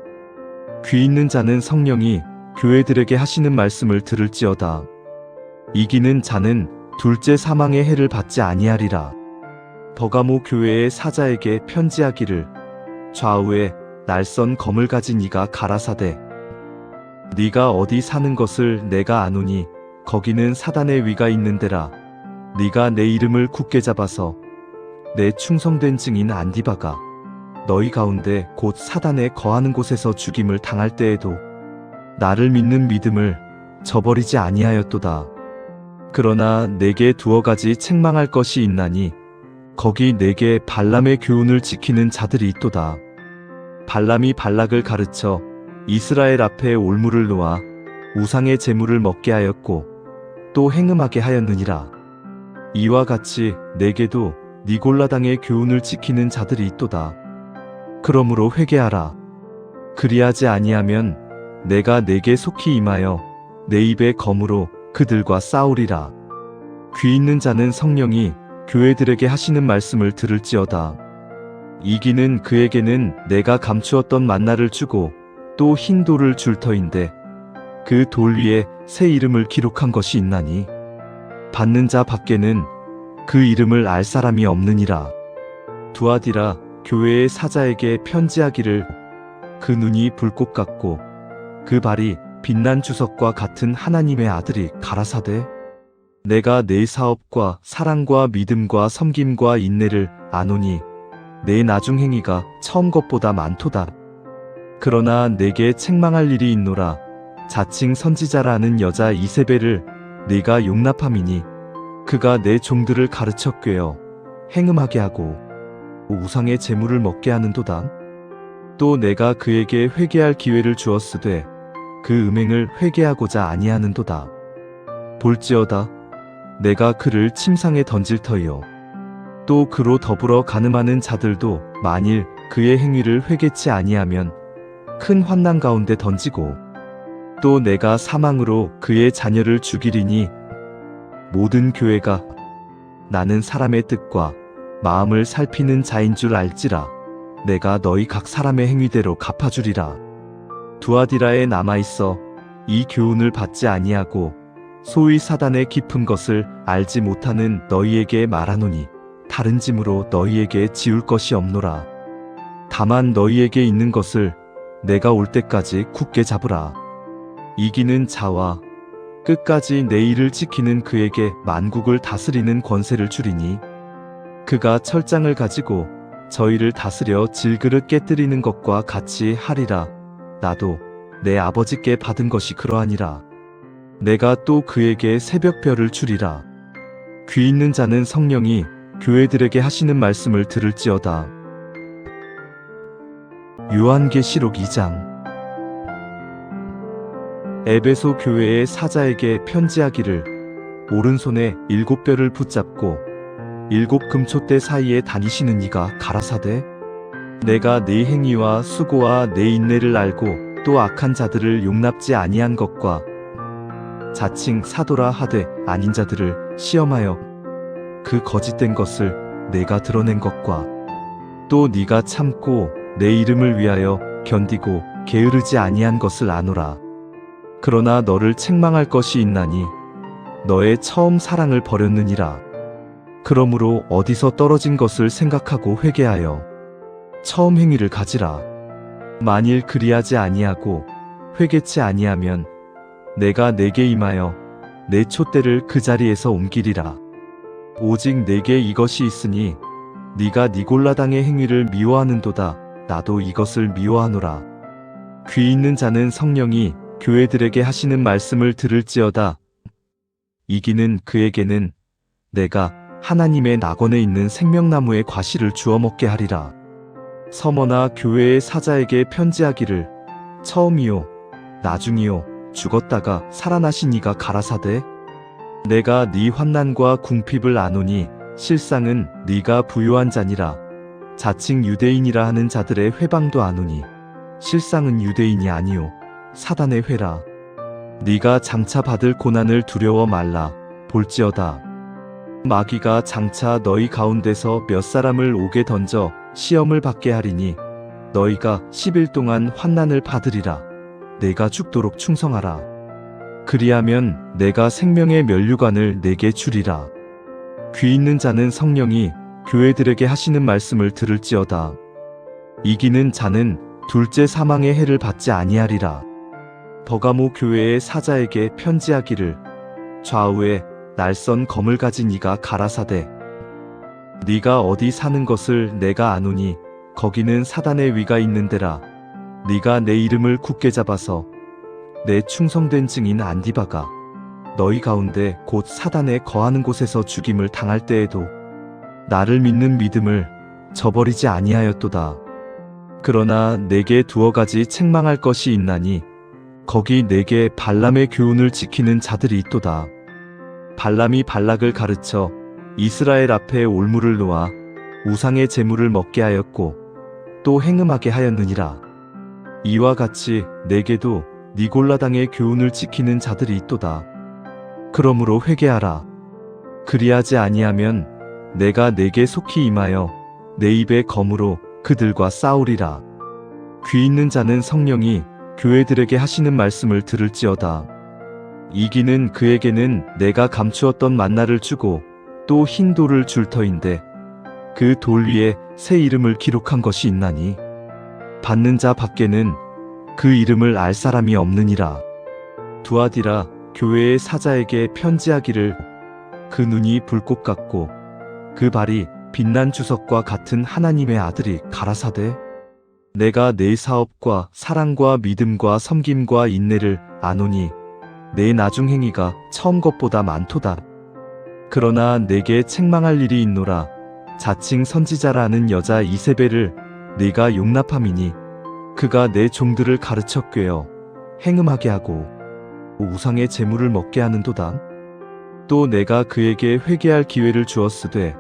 귀 있는 자는 성령이 교회들에게 하시는 말씀을 들을지어다. 이기는 자는 둘째 사망의 해를 받지 아니하리라. 버가모 교회의 사자에게 편지하기를 좌우에 날선 검을 가진 이가 가라사대 네가 어디 사는 것을 내가 아노니 거기는 사단의 위가 있는 데라. 네가 내 이름을 굳게 잡아서 내 충성된 증인 안디바가 너희 가운데 곧 사단에 거하는 곳에서 죽임을 당할 때에도 나를 믿는 믿음을 저버리지 아니하였도다. 그러나 내게 두어 가지 책망할 것이 있나니 거기 내게 발람의 교훈을 지키는 자들이 있도다. 발람이 발락을 가르쳐 이스라엘 앞에 올무를 놓아 우상의 제물을 먹게 하였고 또 행음하게 하였느니라. 이와 같이 내게도 니골라당의 교훈을 지키는 자들이 있도다. 그러므로 회개하라. 그리하지 아니하면 내가 내게 속히 임하여 내 입의 검으로 그들과 싸우리라. 귀 있는 자는 성령이 교회들에게 하시는 말씀을 들을지어다. 이기는 그에게는 내가 감추었던 만나를 주고 또 흰 돌을 줄 터인데 그 돌 위에 새 이름을 기록한 것이 있나니 받는 자 밖에는 그 이름을 알 사람이 없느니라. 두아디라 교회의 사자에게 편지하기를 그 눈이 불꽃 같고 그 발이 빛난 주석과 같은 하나님의 아들이 가라사대 내가 내 사업과 사랑과 믿음과 섬김과 인내를 아노니 내 나중 행위가 처음 것보다 많도다. 그러나 내게 책망할 일이 있노라. 자칭 선지자라는 여자 이세벨을 네가 용납함이니 그가 내 종들을 가르쳐 꿰어 행음하게 하고 우상의 제물을 먹게 하는도다. 또 내가 그에게 회개할 기회를 주었으되 그 음행을 회개하고자 아니하는도다. 볼지어다 내가 그를 침상에 던질 터이요 또 그로 더불어 간음하는 자들도 만일 그의 행위를 회개치 아니하면 큰 환난 가운데 던지고 또 내가 사망으로 그의 자녀를 죽이리니 모든 교회가 나는 사람의 뜻과 마음을 살피는 자인 줄 알지라. 내가 너희 각 사람의 행위대로 갚아주리라. 두아디라에 남아있어 이 교훈을 받지 아니하고 소위 사단의 깊은 것을 알지 못하는 너희에게 말하노니 다른 짐으로 너희에게 지울 것이 없노라. 다만 너희에게 있는 것을 내가 올 때까지 굳게 잡으라. 이기는 자와 끝까지 내 일을 지키는 그에게 만국을 다스리는 권세를 주리니 그가 철장을 가지고 저희를 다스려 질그릇 깨뜨리는 것과 같이 하리라. 나도 내 아버지께 받은 것이 그러하니라. 내가 또 그에게 새벽별을 주리라. 귀 있는 자는 성령이 교회들에게 하시는 말씀을 들을지어다. 요한계시록 2장. 에베소 교회의 사자에게 편지하기를 오른손에 7뼈를 붙잡고 7 금초대 사이에 다니시는 이가 가라사대 내가 네 행위와 수고와 네 인내를 알고 또 악한 자들을 용납지 아니한 것과 자칭 사도라 하되 아닌 자들을 시험하여 그 거짓된 것을 내가 드러낸 것과 또 네가 참고 내 이름을 위하여 견디고 게으르지 아니한 것을 아노라. 그러나 너를 책망할 것이 있나니 너의 처음 사랑을 버렸느니라. 그러므로 어디서 떨어진 것을 생각하고 회개하여 처음 행위를 가지라. 만일 그리하지 아니하고 회개치 아니하면 내가 내게 임하여 내 촛대를 그 자리에서 옮기리라. 오직 내게 이것이 있으니 네가 니골라당의 행위를 미워하는도다. 나도 이것을 미워하노라. 귀 있는 자는 성령이 교회들에게 하시는 말씀을 들을지어다. 이기는 그에게는 내가 하나님의 낙원에 있는 생명나무의 과실을 주워 먹게 하리라. 서머나 교회의 사자에게 편지하기를 처음이요 나중이요 죽었다가 살아나신 이가 가라사대 내가 네 환난과 궁핍을 아노니 실상은 네가 부요한 자니라. 자칭 유대인이라 하는 자들의 회방도 아노니 실상은 유대인이 아니요 사단의 회라. 네가 장차 받을 고난을 두려워 말라. 볼지어다 마귀가 장차 너희 가운데서 몇 사람을 옥에 던져 시험을 받게 하리니 너희가 10일 동안 환난을 받으리라. 내가 죽도록 충성하라. 그리하면 내가 생명의 면류관을 내게 주리라. 귀 있는 자는 성령이 교회들에게 하시는 말씀을 들을지어다. 이기는 자는 둘째 사망의 해를 받지 아니하리라. 버가모 교회의 사자에게 편지하기를 좌우에 날선 검을 가진 이가 가라사대 네가 어디 사는 것을 내가 아노니 거기는 사단의 위가 있는 데라. 네가 내 이름을 굳게 잡아서 내 충성된 증인 안디바가 너희 가운데 곧 사단에 거하는 곳에서 죽임을 당할 때에도 나를 믿는 믿음을 저버리지 아니하였도다. 그러나 내게 두어 가지 책망할 것이 있나니 거기 내게 발람의 교훈을 지키는 자들이 있도다. 발람이 발락을 가르쳐 이스라엘 앞에 올무를 놓아 우상의 제물을 먹게 하였고 또 행음하게 하였느니라. 이와 같이 내게도 니골라당의 교훈을 지키는 자들이 있도다. 그러므로 회개하라. 그리하지 아니하면 내가 내게 속히 임하여 내 입의 검으로 그들과 싸우리라. 귀 있는 자는 성령이 교회들에게 하시는 말씀을 들을지어다. 이기는 그에게는 내가 감추었던 만나를 주고 또 흰 돌을 줄 터인데 그 돌 위에 새 이름을 기록한 것이 있나니 받는 자 밖에는 그 이름을 알 사람이 없느니라. 두아디라 교회의 사자에게 편지하기를 그 눈이 불꽃 같고 그 발이 빛난 주석과 같은 하나님의 아들이 가라사대 내가 내 사업과 사랑과 믿음과 섬김과 인내를 아노니 내 나중 행위가 처음 것보다 많도다. 그러나 내게 책망할 일이 있노라. 자칭 선지자라는 여자 이세벨을 네가 용납함이니 그가 내 종들을 가르쳐 꿰어 행음하게 하고 우상의 제물을 먹게 하는도다. 또 내가 그에게 회개할 기회를 주었으되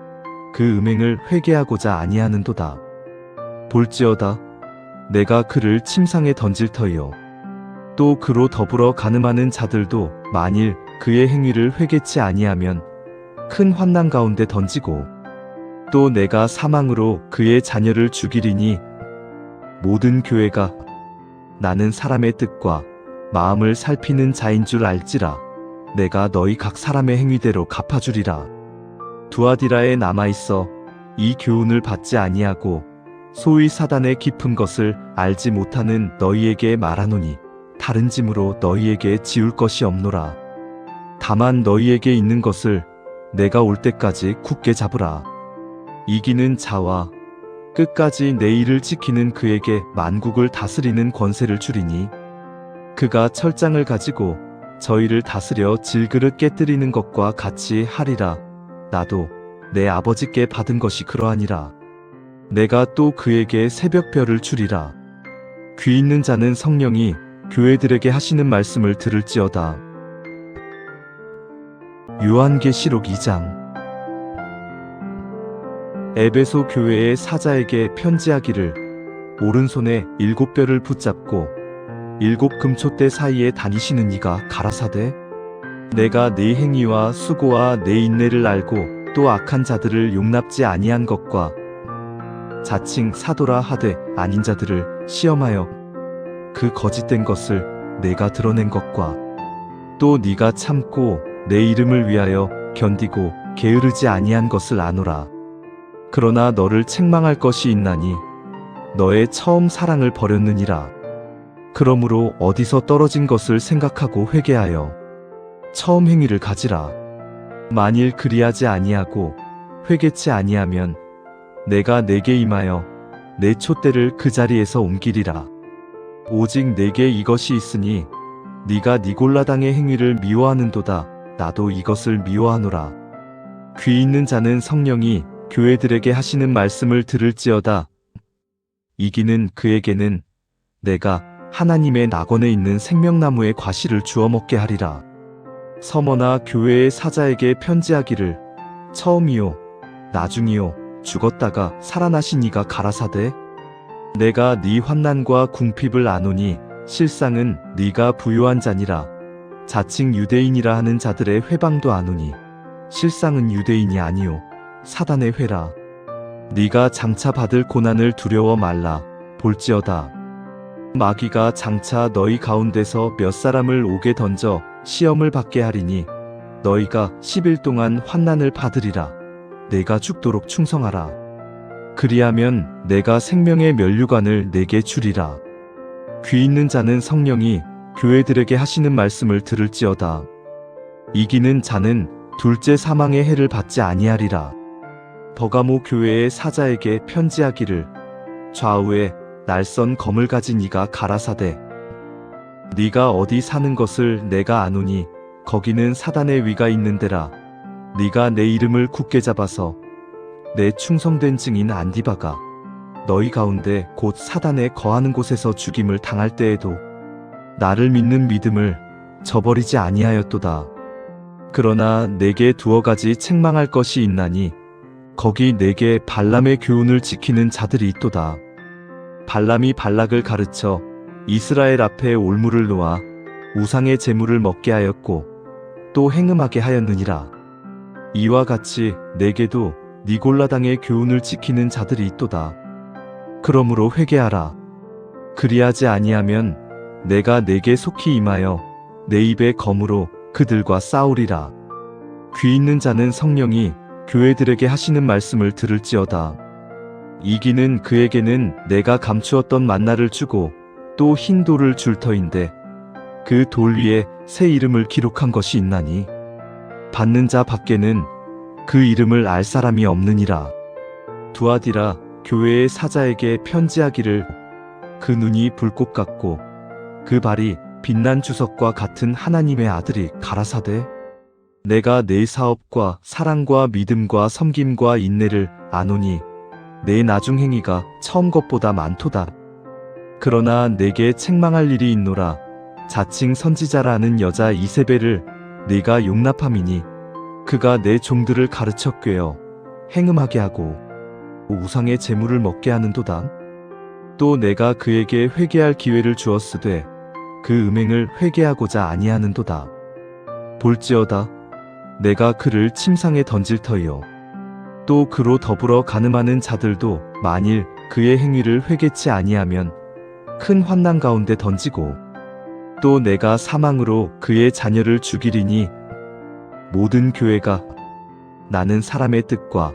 그 음행을 회개하고자 아니하는도다. 볼지어다 내가 그를 침상에 던질 터이요 또 그로 더불어 간음하는 자들도 만일 그의 행위를 회개치 아니하면 큰 환난 가운데 던지고 또 내가 사망으로 그의 자녀를 죽이리니 모든 교회가 나는 사람의 뜻과 마음을 살피는 자인 줄 알지라. 내가 너희 각 사람의 행위대로 갚아주리라. 두아디라에 남아있어 이 교훈을 받지 아니하고 소위 사단의 깊은 것을 알지 못하는 너희에게 말하노니 다른 짐으로 너희에게 지울 것이 없노라. 다만 너희에게 있는 것을 내가 올 때까지 굳게 잡으라. 이기는 자와 끝까지 내 일을 지키는 그에게 만국을 다스리는 권세를 주리니 그가 철장을 가지고 저희를 다스려 질그릇 깨뜨리는 것과 같이 하리라. 나도 내 아버지께 받은 것이 그러하니라. 내가 또 그에게 새벽별을 주리라. 귀 있는 자는 성령이 교회들에게 하시는 말씀을 들을지어다. 요한계시록 2장. 에베소 교회의 사자에게 편지하기를 오른손에 7뼈를 붙잡고 7 금초대 사이에 다니시는 이가 가라사대 내가 네 행위와 수고와 네 인내를 알고 또 악한 자들을 용납지 아니한 것과 자칭 사도라 하되 아닌 자들을 시험하여 그 거짓된 것을 내가 드러낸 것과 또 네가 참고 내 이름을 위하여 견디고 게으르지 아니한 것을 아노라. 그러나 너를 책망할 것이 있나니 너의 처음 사랑을 버렸느니라. 그러므로 어디서 떨어진 것을 생각하고 회개하여 처음 행위를 가지라. 만일 그리하지 아니하고 회개치 아니하면 내가 내게 임하여 내 촛대를 그 자리에서 옮기리라. 오직 내게 이것이 있으니 네가 니골라당의 행위를 미워하는도다. 나도 이것을 미워하노라. 귀 있는 자는 성령이 교회들에게 하시는 말씀을 들을지어다. 이기는 그에게는 내가 하나님의 낙원에 있는 생명나무의 과실을 주워 먹게 하리라. 서머나 교회의 사자에게 편지하기를 처음이요 나중이요 죽었다가 살아나신 이가 가라사대 내가 네 환난과 궁핍을 아노니 실상은 네가 부요한 자니라. 자칭 유대인이라 하는 자들의 회방도 아노니 실상은 유대인이 아니요 사단의 회라. 네가 장차 받을 고난을 두려워 말라. 볼지어다 마귀가 장차 너희 가운데서 몇 사람을 옥에 던져 시험을 받게 하리니 너희가 10일 동안 환난을 받으리라. 내가 죽도록 충성하라. 그리하면 내가 생명의 면류관을 내게 주리라. 귀 있는 자는 성령이 교회들에게 하시는 말씀을 들을지어다. 이기는 자는 둘째 사망의 해를 받지 아니하리라. 버가모 교회의 사자에게 편지하기를 좌우에 날선 검을 가진 이가 가라사대 네가 어디 사는 것을 내가 아노니 거기는 사단의 위가 있는 데라. 네가 내 이름을 굳게 잡아서 내 충성된 증인 안디바가 너희 가운데 곧 사단에 거하는 곳에서 죽임을 당할 때에도 나를 믿는 믿음을 저버리지 아니하였도다. 그러나 내게 두어 가지 책망할 것이 있나니 거기 내게 발람의 교훈을 지키는 자들이 있도다. 발람이 발락을 가르쳐 이스라엘 앞에 올무를 놓아 우상의 제물을 먹게 하였고 또 행음하게 하였느니라. 이와 같이 내게도 니골라당의 교훈을 지키는 자들이 있도다. 그러므로 회개하라. 그리하지 아니하면 내가 내게 속히 임하여 내 입의 검으로 그들과 싸우리라. 귀 있는 자는 성령이 교회들에게 하시는 말씀을 들을지어다. 이기는 그에게는 내가 감추었던 만나를 주고 또 흰 돌을 줄 터인데 그 돌 위에 새 이름을 기록한 것이 있나니 받는 자 밖에는 그 이름을 알 사람이 없느니라. 두아디라 교회의 사자에게 편지하기를 그 눈이 불꽃 같고 그 발이 빛난 주석과 같은 하나님의 아들이 가라사대 내가 내 사업과 사랑과 믿음과 섬김과 인내를 아노니 내 나중 행위가 처음 것보다 많도다. 그러나 내게 책망할 일이 있노라. 자칭 선지자라는 여자 이세벨을 네가 용납함이니 그가 내 종들을 가르쳐 꿰어 행음하게 하고 우상의 제물을 먹게 하는도다. 또 내가 그에게 회개할 기회를 주었으되 그 음행을 회개하고자 아니하는도다. 볼지어다 내가 그를 침상에 던질 터이요 또 그로 더불어 간음하는 자들도 만일 그의 행위를 회개치 아니하면 큰 환난 가운데 던지고 또 내가 사망으로 그의 자녀를 죽이리니 모든 교회가 나는 사람의 뜻과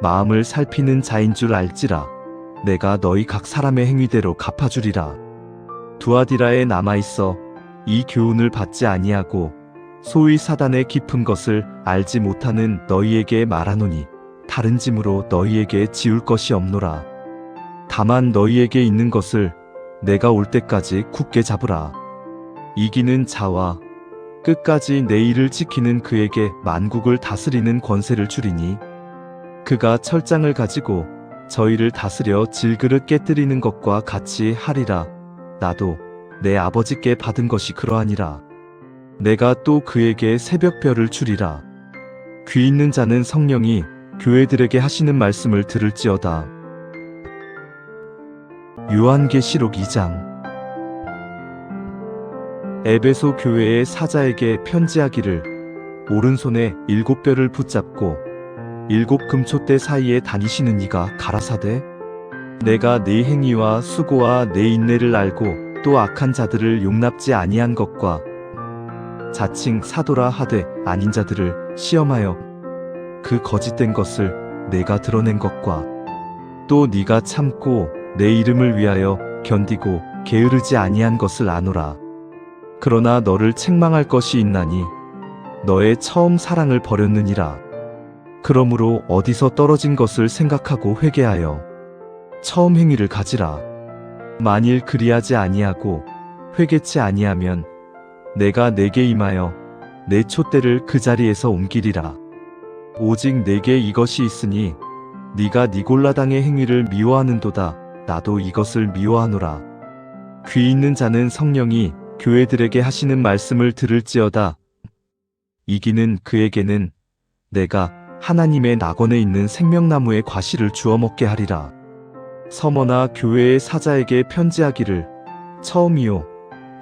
마음을 살피는 자인 줄 알지라 내가 너희 각 사람의 행위대로 갚아주리라. 두아디라에 남아있어 이 교훈을 받지 아니하고 소위 사단의 깊은 것을 알지 못하는 너희에게 말하노니 다른 짐으로 너희에게 지울 것이 없노라. 다만 너희에게 있는 것을 내가 올 때까지 굳게 잡으라. 이기는 자와 끝까지 내 일을 지키는 그에게 만국을 다스리는 권세를 주리니 그가 철장을 가지고 저희를 다스려 질그릇 깨뜨리는 것과 같이 하리라. 나도 내 아버지께 받은 것이 그러하니라. 내가 또 그에게 새벽별을 주리라. 귀 있는 자는 성령이 교회들에게 하시는 말씀을 들을지어다. 요한계시록 2장. 에베소 교회의 사자에게 편지하기를 오른손에 7뼈를 붙잡고 7 금초대 사이에 다니시는 이가 가라사대 내가 네 행위와 수고와 네 인내를 알고 또 악한 자들을 용납지 아니한 것과 자칭 사도라 하되 아닌 자들을 시험하여 그 거짓된 것을 내가 드러낸 것과 또 네가 참고 내 이름을 위하여 견디고 게으르지 아니한 것을 아노라. 그러나 너를 책망할 것이 있나니 너의 처음 사랑을 버렸느니라. 그러므로 어디서 떨어진 것을 생각하고 회개하여 처음 행위를 가지라. 만일 그리하지 아니하고 회개치 아니하면 내가 내게 임하여 내 촛대를 그 자리에서 옮기리라. 오직 내게 이것이 있으니 네가 니골라당의 행위를 미워하는도다. 나도 이것을 미워하노라. 귀 있는 자는 성령이 교회들에게 하시는 말씀을 들을지어다. 이기는 그에게는 내가 하나님의 낙원에 있는 생명나무의 과실을 주워 먹게 하리라. 서머나 교회의 사자에게 편지하기를 처음이요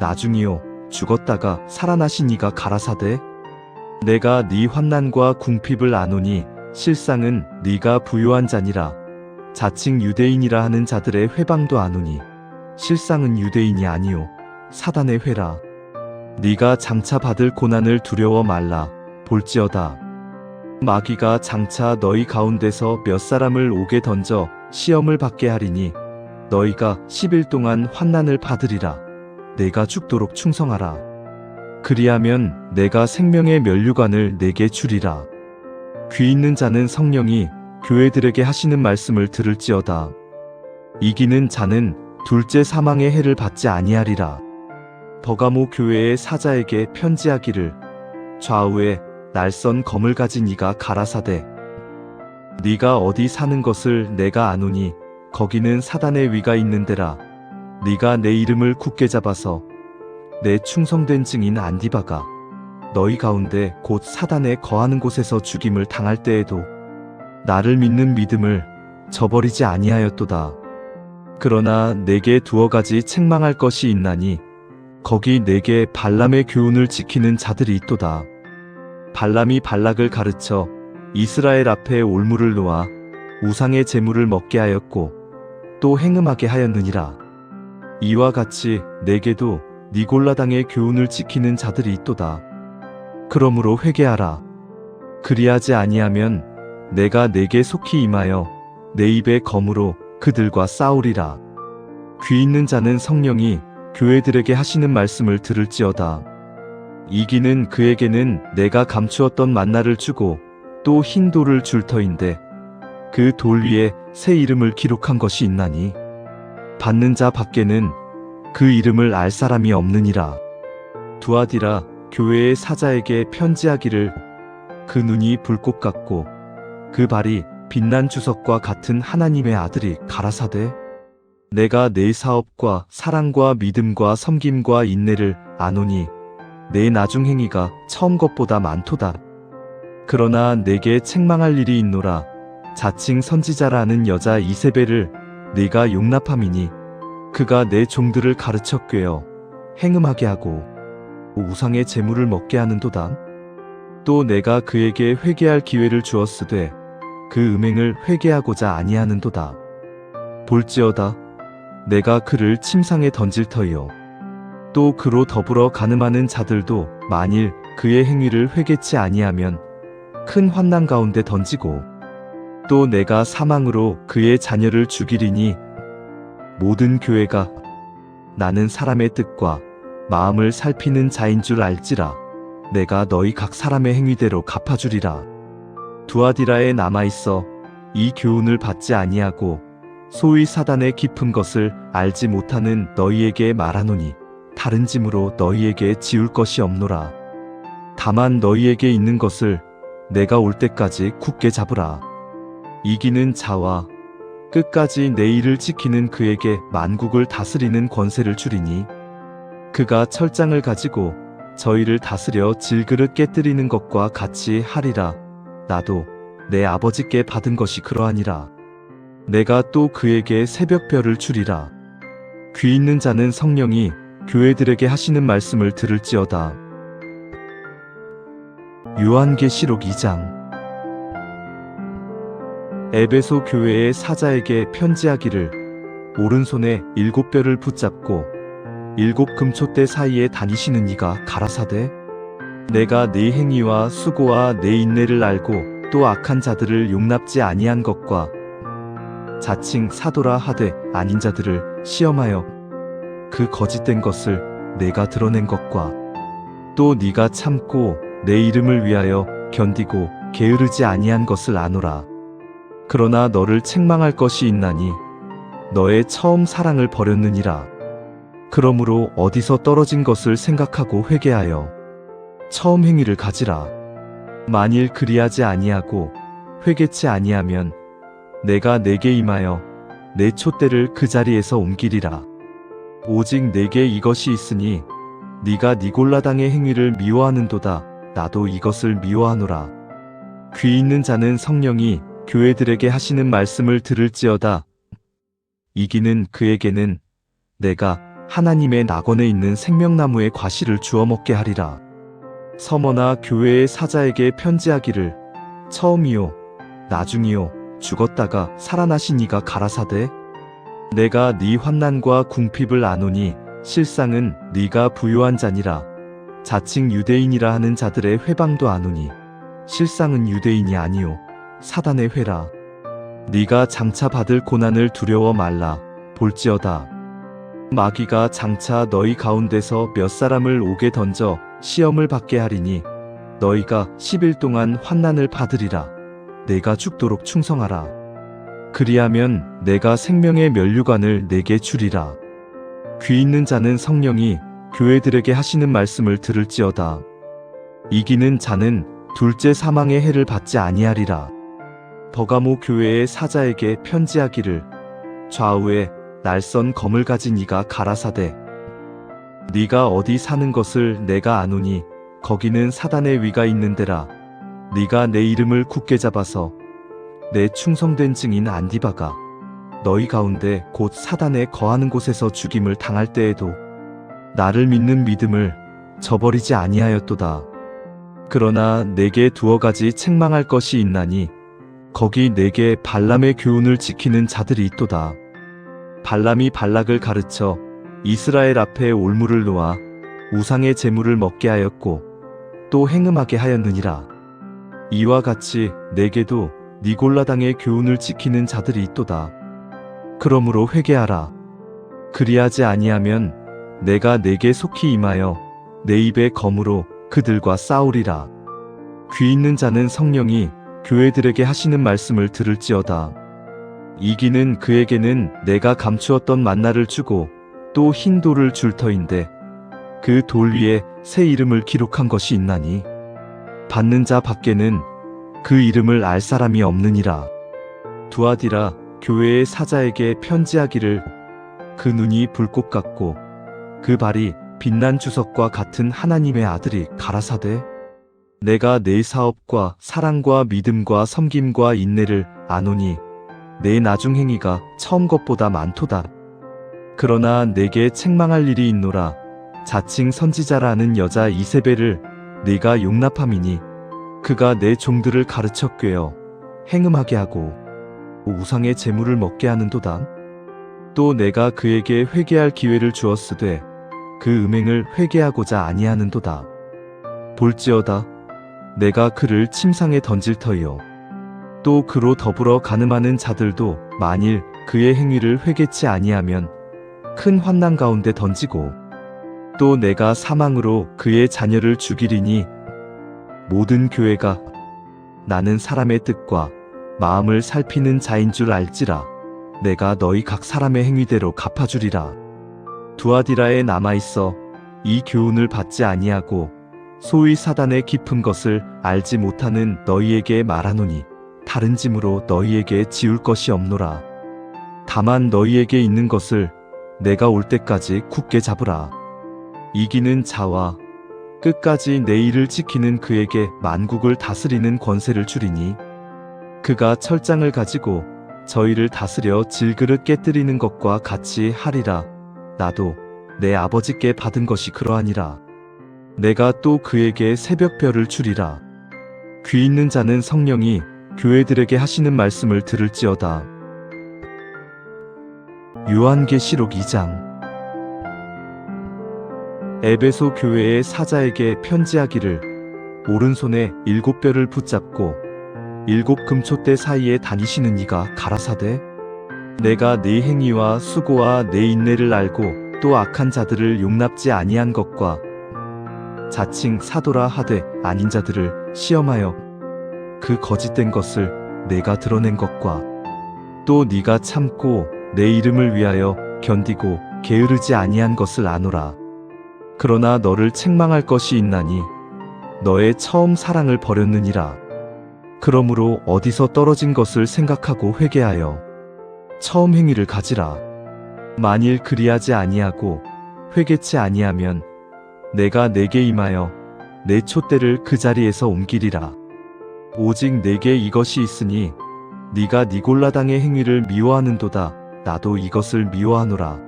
나중이요 죽었다가 살아나신 이가 가라사대 내가 네 환난과 궁핍을 아노니 실상은 네가 부요한 자니라. 자칭 유대인이라 하는 자들의 회방도 아노니 실상은 유대인이 아니요 사단의 회라. 네가 장차 받을 고난을 두려워 말라. 볼지어다 마귀가 장차 너희 가운데서 몇 사람을 옥에 던져 시험을 받게 하리니 너희가 10일 동안 환난을 받으리라. 내가 죽도록 충성하라. 그리하면 내가 생명의 면류관을 내게 주리라. 귀 있는 자는 성령이 교회들에게 하시는 말씀을 들을지어다. 이기는 자는 둘째 사망의 해를 받지 아니하리라. 버가모 교회의 사자에게 편지하기를 좌우에 날선 검을 가진 이가 가라사대 네가 어디 사는 것을 내가 아노니 거기는 사단의 위가 있는 데라. 네가 내 이름을 굳게 잡아서 내 충성된 증인 안디바가 너희 가운데 곧 사단에 거하는 곳에서 죽임을 당할 때에도 나를 믿는 믿음을 저버리지 아니하였도다. 그러나 내게 두어 가지 책망할 것이 있나니 거기 내게 발람의 교훈을 지키는 자들이 있도다. 발람이 발락을 가르쳐 이스라엘 앞에 올무를 놓아 우상의 제물을 먹게 하였고 또 행음하게 하였느니라. 이와 같이 내게도 니골라당의 교훈을 지키는 자들이 있도다. 그러므로 회개하라. 그리하지 아니하면 내가 내게 속히 임하여 내 입의 검으로 그들과 싸우리라. 귀 있는 자는 성령이 교회들에게 하시는 말씀을 들을지어다. 이기는 그에게는 내가 감추었던 만나를 주고 또 흰 돌을 줄 터인데 그 돌 위에 새 이름을 기록한 것이 있나니 받는 자 밖에는 그 이름을 알 사람이 없느니라. 두아디라 교회의 사자에게 편지하기를 그 눈이 불꽃 같고 그 발이 빛난 주석과 같은 하나님의 아들이 가라사대 내가 내 사업과 사랑과 믿음과 섬김과 인내를 아노니 내 나중 행위가 처음 것보다 많도다. 그러나 내게 책망할 일이 있노라. 자칭 선지자라는 여자 이세벨을 네가 용납함이니 그가 내 종들을 가르쳐 꾀어 행음하게 하고 우상의 제물을 먹게 하는도다. 또 내가 그에게 회개할 기회를 주었으되 그 음행을 회개하고자 아니하는도다. 볼지어다 내가 그를 침상에 던질 터이요 또 그로 더불어 간음하는 자들도 만일 그의 행위를 회개치 아니하면 큰 환난 가운데 던지고 또 내가 사망으로 그의 자녀를 죽이리니 모든 교회가 나는 사람의 뜻과 마음을 살피는 자인 줄 알지라. 내가 너희 각 사람의 행위대로 갚아주리라. 두아디라에 남아있어 이 교훈을 받지 아니하고 소위 사단의 깊은 것을 알지 못하는 너희에게 말하노니 다른 짐으로 너희에게 지울 것이 없노라. 다만 너희에게 있는 것을 내가 올 때까지 굳게 잡으라. 이기는 자와 끝까지 내 일을 지키는 그에게 만국을 다스리는 권세를 주리니 그가 철장을 가지고 저희를 다스려 질그릇 깨뜨리는 것과 같이 하리라. 나도 내 아버지께 받은 것이 그러하니라. 내가 또 그에게 새벽별을 주리라. 귀 있는 자는 성령이 교회들에게 하시는 말씀을 들을지어다. 요한계시록 2장. 에베소 교회의 사자에게 편지하기를 오른손에 7뼈를 붙잡고 7 금초대 사이에 다니시는 이가 가라사대 내가 네 행위와 수고와 네 인내를 알고 또 악한 자들을 용납지 아니한 것과 자칭 사도라 하되 아닌 자들을 시험하여 그 거짓된 것을 내가 드러낸 것과 또 네가 참고 내 이름을 위하여 견디고 게으르지 아니한 것을 아노라. 그러나 너를 책망할 것이 있나니 너의 처음 사랑을 버렸느니라. 그러므로 어디서 떨어진 것을 생각하고 회개하여 처음 행위를 가지라. 만일 그리하지 아니하고 회개치 아니하면 내가 내게 임하여 내 촛대를 그 자리에서 옮기리라. 오직 내게 이것이 있으니 네가 니골라당의 행위를 미워하는도다. 나도 이것을 미워하노라. 귀 있는 자는 성령이 교회들에게 하시는 말씀을 들을지어다. 이기는 그에게는 내가 하나님의 낙원에 있는 생명나무의 과실을 주워 먹게 하리라. 서머나 교회의 사자에게 편지하기를 처음이요 나중이요 죽었다가 살아나신 이가 가라사대 내가 네 환난과 궁핍을 아노니 실상은 네가 부요한 자니라. 자칭 유대인이라 하는 자들의 회방도 아노니 실상은 유대인이 아니요 사단의 회라. 네가 장차 받을 고난을 두려워 말라. 볼지어다 마귀가 장차 너희 가운데서 몇 사람을 옥에 던져 시험을 받게 하리니 너희가 10일 동안 환난을 받으리라. 내가 죽도록 충성하라. 그리하면 내가 생명의 면류관을 내게 주리라. 귀 있는 자는 성령이 교회들에게 하시는 말씀을 들을지어다. 이기는 자는 둘째 사망의 해를 받지 아니하리라. 버가모 교회의 사자에게 편지하기를 좌우에 날선 검을 가진 이가 가라사대 네가 어디 사는 것을 내가 아노니 거기는 사단의 위가 있는 데라. 네가 내 이름을 굳게 잡아서 내 충성된 증인 안디바가 너희 가운데 곧 사단에 거하는 곳에서 죽임을 당할 때에도 나를 믿는 믿음을 저버리지 아니하였도다. 그러나 내게 두어 가지 책망할 것이 있나니 거기 내게 발람의 교훈을 지키는 자들이 있도다. 발람이 발락을 가르쳐 이스라엘 앞에 올무를 놓아 우상의 제물을 먹게 하였고 또 행음하게 하였느니라. 이와 같이 내게도 니골라당의 교훈을 지키는 자들이 있도다. 그러므로 회개하라. 그리하지 아니하면 내가 내게 속히 임하여 내 입의 검으로 그들과 싸우리라. 귀 있는 자는 성령이 교회들에게 하시는 말씀을 들을지어다. 이기는 그에게는 내가 감추었던 만나를 주고 또 흰 돌을 줄 터인데 그 돌 위에 새 이름을 기록한 것이 있나니 받는 자 밖에는 그 이름을 알 사람이 없느니라. 두아디라 교회의 사자에게 편지하기를 그 눈이 불꽃 같고 그 발이 빛난 주석과 같은 하나님의 아들이 가라사대 내가 내 사업과 사랑과 믿음과 섬김과 인내를 아노니 내 나중 행위가 처음 것보다 많도다. 그러나 내게 책망할 일이 있노라. 자칭 선지자라 하는 여자 이세벨을 네가 용납함이니 그가 내 종들을 가르쳐 꾀어 행음하게 하고 우상의 재물을 먹게 하는도다. 또 내가 그에게 회개할 기회를 주었으되 그 음행을 회개하고자 아니하는도다. 볼지어다 내가 그를 침상에 던질 터이요 또 그로 더불어 간음하는 자들도 만일 그의 행위를 회개치 아니하면 큰 환난 가운데 던지고 또 내가 사망으로 그의 자녀를 죽이리니 모든 교회가 나는 사람의 뜻과 마음을 살피는 자인 줄 알지라. 내가 너희 각 사람의 행위대로 갚아주리라. 두아디라에 남아있어 이 교훈을 받지 아니하고 소위 사단의 깊은 것을 알지 못하는 너희에게 말하노니 다른 짐으로 너희에게 지울 것이 없노라. 다만 너희에게 있는 것을 내가 올 때까지 굳게 잡으라. 이기는 자와 끝까지 내 일을 지키는 그에게 만국을 다스리는 권세를 주리니 그가 철장을 가지고 저희를 다스려 질그릇 깨뜨리는 것과 같이 하리라. 나도 내 아버지께 받은 것이 그러하니라. 내가 또 그에게 새벽별을 주리라. 귀 있는 자는 성령이 교회들에게 하시는 말씀을 들을지어다. 요한계시록 2장. 에베소 교회의 사자에게 편지하기를 오른손에 7뼈를 붙잡고 7 금초대 사이에 다니시는 이가 가라사대 내가 네 행위와 수고와 네 인내를 알고 또 악한 자들을 용납지 아니한 것과 자칭 사도라 하되 아닌 자들을 시험하여 그 거짓된 것을 내가 드러낸 것과 또 네가 참고 내 이름을 위하여 견디고 게으르지 아니한 것을 아노라. 그러나 너를 책망할 것이 있나니 너의 처음 사랑을 버렸느니라. 그러므로 어디서 떨어진 것을 생각하고 회개하여 처음 행위를 가지라. 만일 그리하지 아니하고 회개치 아니하면 내가 내게 임하여 내 촛대를 그 자리에서 옮기리라. 오직 내게 이것이 있으니 네가 니골라당의 행위를 미워하는도다. 나도 이것을 미워하노라.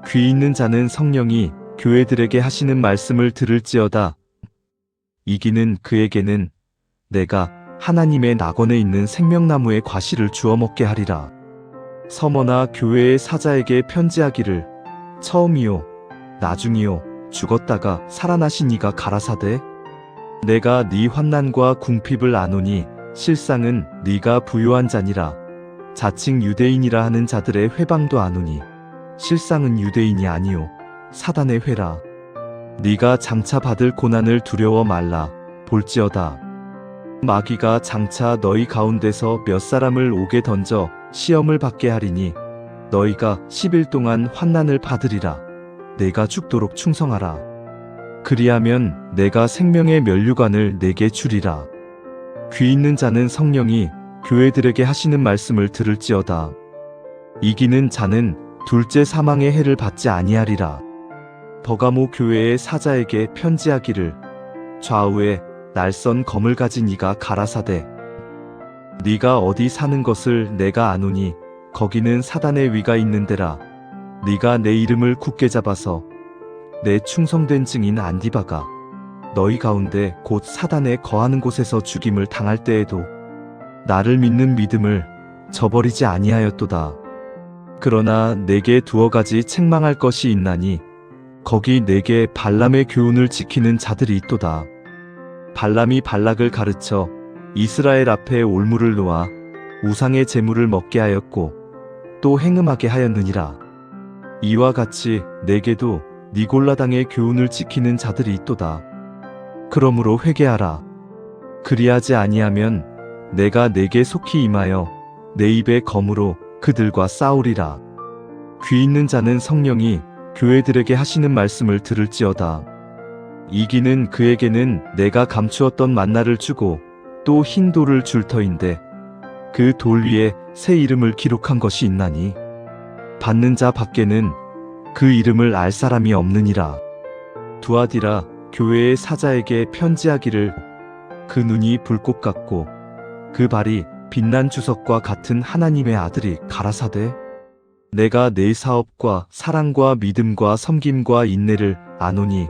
귀 있는 자는 성령이 교회들에게 하시는 말씀을 들을지어다. 이기는 그에게는 내가 하나님의 낙원에 있는 생명나무의 과실을 주워 먹게 하리라. 서머나 교회의 사자에게 편지하기를 처음이요 나중이요 죽었다가 살아나신 이가 가라사대 내가 네 환난과 궁핍을 아노니 실상은 네가 부요한 자니라. 자칭 유대인이라 하는 자들의 회방도 아노니 실상은 유대인이 아니요 사단의 회라. 네가 장차 받을 고난을 두려워 말라. 볼지어다 마귀가 장차 너희 가운데서 몇 사람을 옥에 던져 시험을 받게 하리니 너희가 10일 동안 환난을 받으리라. 내가 죽도록 충성하라. 그리하면 내가 생명의 면류관을 내게 주리라. 귀 있는 자는 성령이 교회들에게 하시는 말씀을 들을지어다. 이기는 자는 둘째 사망의 해를 받지 아니하리라. 버가모 교회의 사자에게 편지하기를 좌우에 날선 검을 가진 이가 가라사대 네가 어디 사는 것을 내가 아노니 거기는 사단의 위가 있는 데라. 네가 내 이름을 굳게 잡아서 내 충성된 증인 안디바가 너희 가운데 곧 사단에 거하는 곳에서 죽임을 당할 때에도 나를 믿는 믿음을 저버리지 아니하였도다. 그러나 내게 두어 가지 책망할 것이 있나니 거기 내게 발람의 교훈을 지키는 자들이 있도다. 발람이 발락을 가르쳐 이스라엘 앞에 올무를 놓아 우상의 제물을 먹게 하였고 또 행음하게 하였느니라. 이와 같이 내게도 니골라당의 교훈을 지키는 자들이 있도다. 그러므로 회개하라. 그리하지 아니하면 내가 내게 속히 임하여 내 입의 검으로 그들과 싸우리라. 귀 있는 자는 성령이 교회들에게 하시는 말씀을 들을지어다. 이기는 그에게는 내가 감추었던 만나를 주고 또 흰 돌을 줄 터인데 그 돌 위에 새 이름을 기록한 것이 있나니 받는 자 밖에는 그 이름을 알 사람이 없느니라. 두아디라 교회의 사자에게 편지하기를 그 눈이 불꽃 같고 그 발이 빛난 주석과 같은 하나님의 아들이 가라사대 내가 내 사업과 사랑과 믿음과 섬김과 인내를 아노니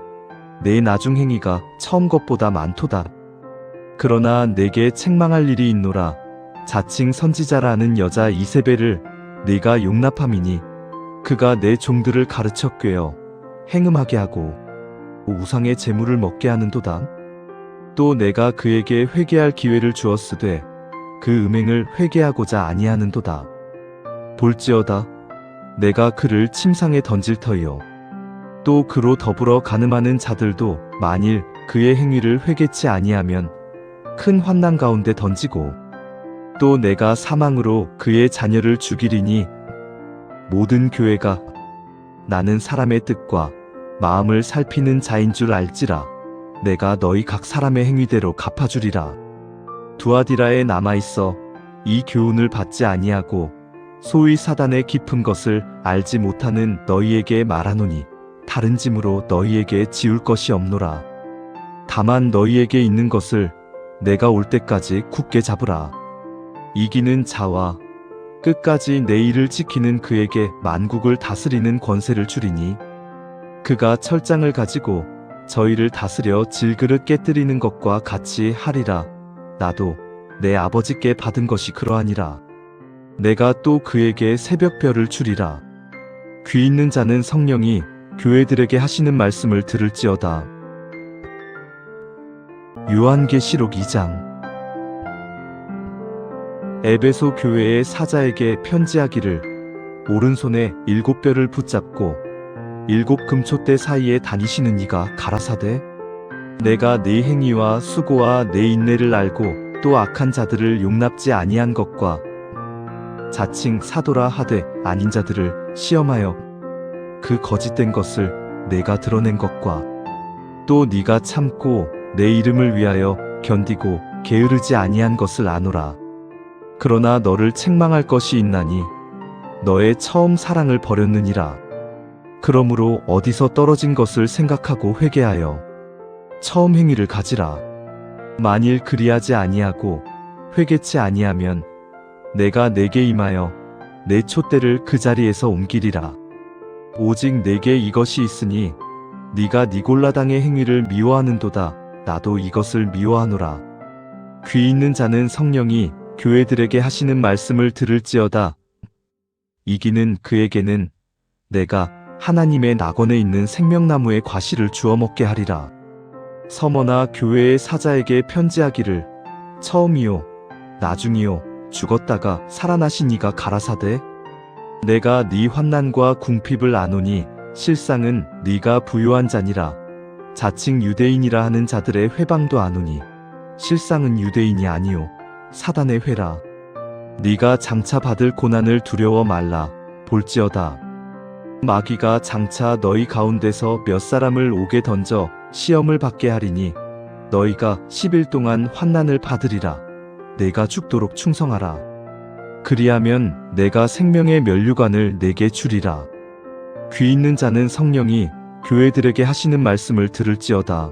내 나중 행위가 처음 것보다 많도다. 그러나 내게 책망할 일이 있노라. 자칭 선지자라는 여자 이세벨을 네가 용납함이니 그가 내 종들을 가르쳐 꾀어 행음하게 하고 우상의 제물을 먹게 하는도다. 또 내가 그에게 회개할 기회를 주었으되 그 음행을 회개하고자 아니하는도다. 볼지어다 내가 그를 침상에 던질 터이요 또 그로 더불어 간음하는 자들도 만일 그의 행위를 회개치 아니하면 큰 환난 가운데 던지고 또 내가 사망으로 그의 자녀를 죽이리니 모든 교회가 나는 사람의 뜻과 마음을 살피는 자인 줄 알지라. 내가 너희 각 사람의 행위대로 갚아주리라. 두아디라에 남아있어 이 교훈을 받지 아니하고 소위 사단의 깊은 것을 알지 못하는 너희에게 말하노니 다른 짐으로 너희에게 지울 것이 없노라. 다만 너희에게 있는 것을 내가 올 때까지 굳게 잡으라. 이기는 자와 끝까지 내 일을 지키는 그에게 만국을 다스리는 권세를 주리니 그가 철장을 가지고 저희를 다스려 질그릇 깨뜨리는 것과 같이 하리라. 나도 내 아버지께 받은 것이 그러하니라. 내가 또 그에게 새벽별을 주리라. 귀 있는 자는 성령이 교회들에게 하시는 말씀을 들을지어다. 요한계시록 2장. 에베소 교회의 사자에게 편지하기를 오른손에 7뼈를 붙잡고 7 금초대 사이에 다니시는 이가 가라사대 내가 네 행위와 수고와 내 인내를 알고 또 악한 자들을 용납지 아니한 것과 자칭 사도라 하되 아닌 자들을 시험하여 그 거짓된 것을 내가 드러낸 것과 또 네가 참고 내 이름을 위하여 견디고 게으르지 아니한 것을 아노라. 그러나 너를 책망할 것이 있나니 너의 처음 사랑을 버렸느니라. 그러므로 어디서 떨어진 것을 생각하고 회개하여 처음 행위를 가지라. 만일 그리하지 아니하고 회개치 아니하면 내가 내게 임하여 내 촛대를 그 자리에서 옮기리라. 오직 내게 이것이 있으니 네가 니골라당의 행위를 미워하는도다. 나도 이것을 미워하노라. 귀 있는 자는 성령이 교회들에게 하시는 말씀을 들을지어다. 이기는 그에게는 내가 하나님의 낙원에 있는 생명나무의 과실을 주워 먹게 하리라. 서머나 교회의 사자에게 편지하기를 처음이요 나중이요 죽었다가 살아나신 이가 가라사대 내가 네 환난과 궁핍을 아노니 실상은 네가 부요한 자니라. 자칭 유대인이라 하는 자들의 회방도 아노니 실상은 유대인이 아니요 사단의 회라. 네가 장차 받을 고난을 두려워 말라. 볼지어다 마귀가 장차 너희 가운데서 몇 사람을 옥에 던져 시험을 받게 하리니 너희가 10일 동안 환난을 받으리라. 내가 죽도록 충성하라. 그리하면 내가 생명의 면류관을 내게 주리라. 귀 있는 자는 성령이 교회들에게 하시는 말씀을 들을지어다.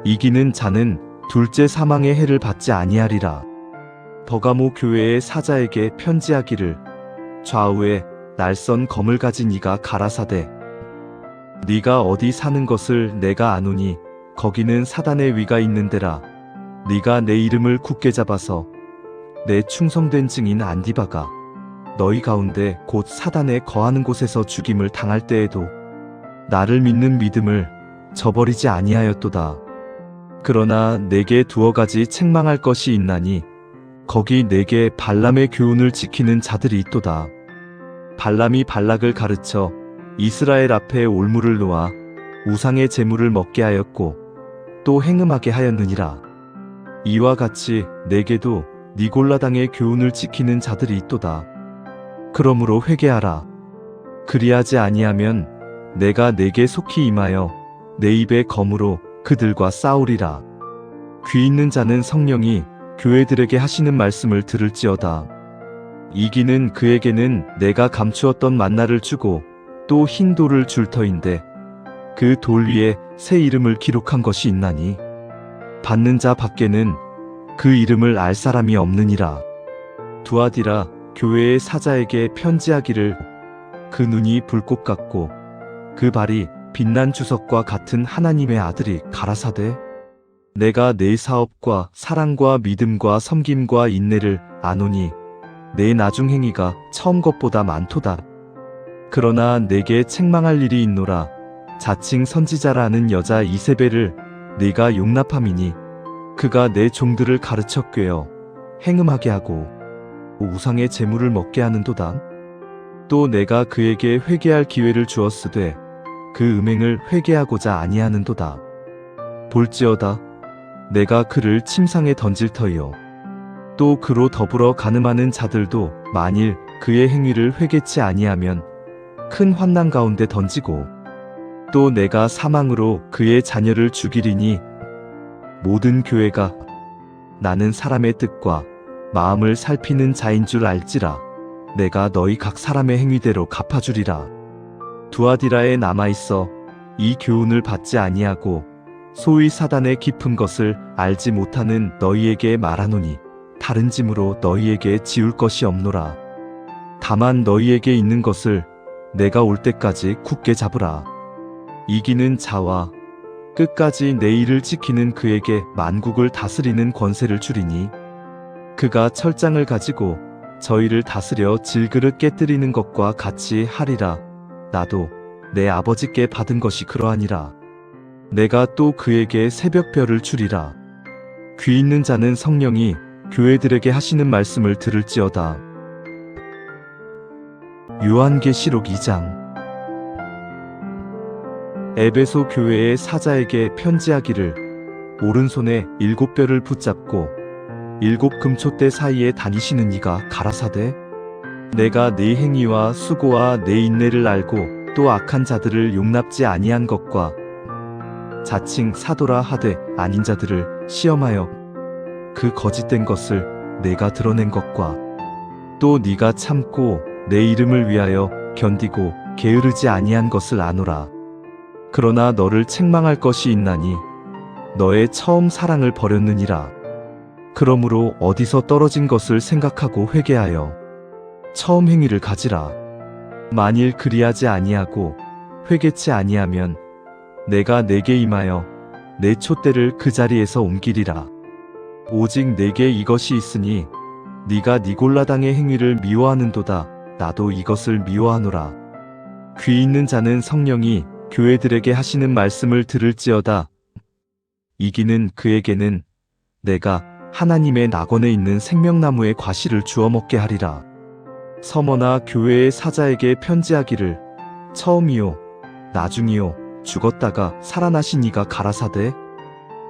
이기는 자는 둘째 사망의 해를 받지 아니하리라. 버가모 교회의 사자에게 편지하기를 좌우에 날선 검을 가진 이가 가라사대 네가 어디 사는 것을 내가 아노니 거기는 사단의 위가 있는 데라. 네가 내 이름을 굳게 잡아서 내 충성된 증인 안디바가 너희 가운데 곧 사단에 거하는 곳에서 죽임을 당할 때에도 나를 믿는 믿음을 저버리지 아니하였도다. 그러나 내게 두어 가지 책망할 것이 있나니 거기 내게 발람의 교훈을 지키는 자들이 있도다. 발람이 발락을 가르쳐 이스라엘 앞에 올무를 놓아 우상의 제물을 먹게 하였고 또 행음하게 하였느니라. 이와 같이 내게도 니골라당의 교훈을 지키는 자들이 있도다. 그러므로 회개하라. 그리하지 아니하면 내가 내게 속히 임하여 내 입의 검으로 그들과 싸우리라. 귀 있는 자는 성령이 교회들에게 하시는 말씀을 들을지어다. 이기는 그에게는 내가 감추었던 만나를 주고 또 흰 돌을 줄 터인데 그 돌 위에 새 이름을 기록한 것이 있나니 받는 자 밖에는 그 이름을 알 사람이 없느니라. 두아디라 교회의 사자에게 편지하기를 그 눈이 불꽃 같고 그 발이 빛난 주석과 같은 하나님의 아들이 가라사대 내가 내 사업과 사랑과 믿음과 섬김과 인내를 아노니 내 나중 행위가 처음 것보다 많도다. 그러나 내게 책망할 일이 있노라. 자칭 선지자라는 여자 이세벨을 네가 용납함이니 그가 내 종들을 가르쳐 꾀어 행음하게 하고 우상의 재물을 먹게 하는도다. 또 내가 그에게 회개할 기회를 주었으되 그 음행을 회개하고자 아니하는도다. 볼지어다 내가 그를 침상에 던질 터이요 또 그로 더불어 가늠하는 자들도 만일 그의 행위를 회개치 아니하면 큰 환난 가운데 던지고 또 내가 사망으로 그의 자녀를 죽이리니 모든 교회가 나는 사람의 뜻과 마음을 살피는 자인 줄 알지라. 내가 너희 각 사람의 행위대로 갚아주리라. 두아디라에 남아있어 이 교훈을 받지 아니하고 소위 사단의 깊은 것을 알지 못하는 너희에게 말하노니 다른 짐으로 너희에게 지울 것이 없노라. 다만 너희에게 있는 것을 내가 올 때까지 굳게 잡으라. 이기는 자와 끝까지 내 일을 지키는 그에게 만국을 다스리는 권세를 주리니 그가 철장을 가지고 저희를 다스려 질그릇 깨뜨리는 것과 같이 하리라. 나도 내 아버지께 받은 것이 그러하니라. 내가 또 그에게 새벽별을 주리라. 귀 있는 자는 성령이 교회들에게 하시는 말씀을 들을지어다. 요한계시록 2장. 에베소 교회의 사자에게 편지하기를 오른손에 7뼈를 붙잡고 7 금초대 사이에 다니시는 이가 가라사대 내가 네 행위와 수고와 내 인내를 알고 또 악한 자들을 용납지 아니한 것과 자칭 사도라 하되 아닌 자들을 시험하여 그 거짓된 것을 내가 드러낸 것과 또 네가 참고 내 이름을 위하여 견디고 게으르지 아니한 것을 아노라. 그러나 너를 책망할 것이 있나니 너의 처음 사랑을 버렸느니라. 그러므로 어디서 떨어진 것을 생각하고 회개하여 처음 행위를 가지라. 만일 그리하지 아니하고 회개치 아니하면 내가 내게 임하여 내 촛대를 그 자리에서 옮기리라. 오직 내게 이것이 있으니 네가 니골라당의 행위를 미워하는도다. 나도 이것을 미워하노라. 귀 있는 자는 성령이 교회들에게 하시는 말씀을 들을지어다. 이기는 그에게는 내가 하나님의 낙원에 있는 생명나무의 과실을 주워 먹게 하리라. 서머나 교회의 사자에게 편지하기를 처음이요 나중이요 죽었다가 살아나신 이가 가라사대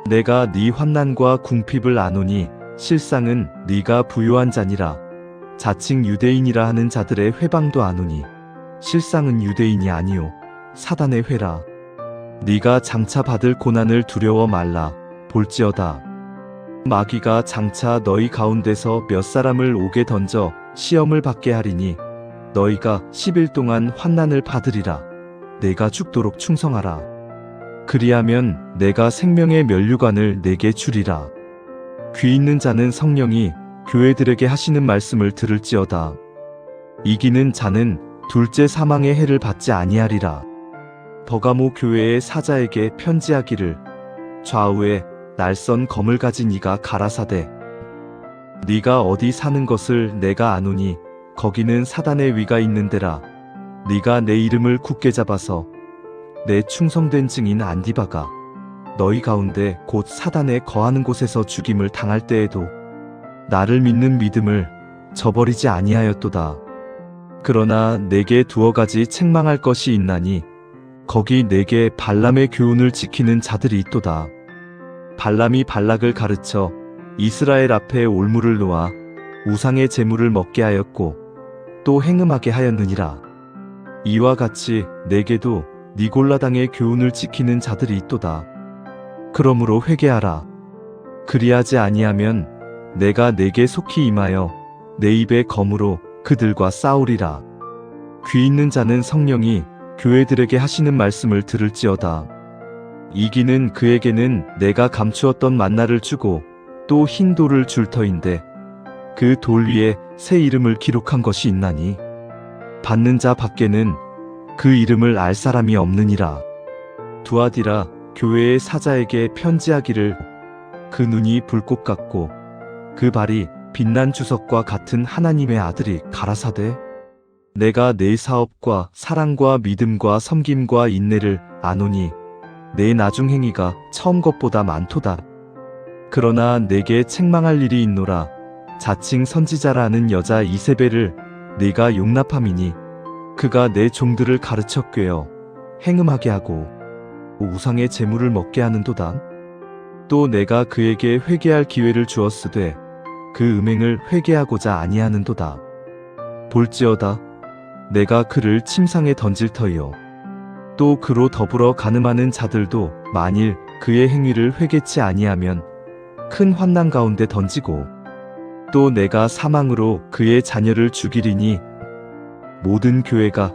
내가 네 환난과 궁핍을 아노니 실상은 네가 부요한 자니라. 자칭 유대인이라 하는 자들의 회방도 아노니 실상은 유대인이 아니요 사단의 회라. 네가 장차 받을 고난을 두려워 말라. 볼지어다 마귀가 장차 너희 가운데서 몇 사람을 옥에 던져 시험을 받게 하리니 너희가 10일 동안 환난을 받으리라. 내가 죽도록 충성하라. 그리하면 내가 생명의 면류관을 내게 주리라. 귀 있는 자는 성령이 교회들에게 하시는 말씀을 들을지어다. 이기는 자는 둘째 사망의 해를 받지 아니하리라. 버가모 교회의 사자에게 편지하기를 좌우에 날선 검을 가진 이가 가라사대 네가 어디 사는 것을 내가 아노니 거기는 사단의 위가 있는 데라. 네가 내 이름을 굳게 잡아서 내 충성된 증인 안디바가 너희 가운데 곧 사단에 거하는 곳에서 죽임을 당할 때에도 나를 믿는 믿음을 저버리지 아니하였도다. 그러나 내게 두어 가지 책망할 것이 있나니 거기 내게 발람의 교훈을 지키는 자들이 있도다. 발람이 발락을 가르쳐 이스라엘 앞에 올무를 놓아 우상의 재물을 먹게 하였고 또 행음하게 하였느니라. 이와 같이 내게도 니골라당의 교훈을 지키는 자들이 있도다. 그러므로 회개하라. 그리하지 아니하면 내가 내게 속히 임하여 내 입의 검으로 그들과 싸우리라. 귀 있는 자는 성령이 교회들에게 하시는 말씀을 들을지어다. 이기는 그에게는 내가 감추었던 만나를 주고 또 흰 돌을 줄 터인데 그 돌 위에 새 이름을 기록한 것이 있나니 받는 자 밖에는 그 이름을 알 사람이 없느니라. 두아디라 교회의 사자에게 편지하기를 그 눈이 불꽃 같고 그 발이 빛난 주석과 같은 하나님의 아들이 가라사대 내가 내 사업과 사랑과 믿음과 섬김과 인내를 아노니 내 나중 행위가 처음 것보다 많도다. 그러나 내게 책망할 일이 있노라. 자칭 선지자라는 여자 이세벨을 네가 용납함이니 그가 내 종들을 가르쳐 꿰어 행음하게 하고 우상의 제물을 먹게 하는도다. 또 내가 그에게 회개할 기회를 주었으되 그 음행을 회개하고자 아니하는도다. 볼지어다 내가 그를 침상에 던질 터이요 또 그로 더불어 간음하는 자들도 만일 그의 행위를 회개치 아니하면 큰 환난 가운데 던지고 또 내가 사망으로 그의 자녀를 죽이리니 모든 교회가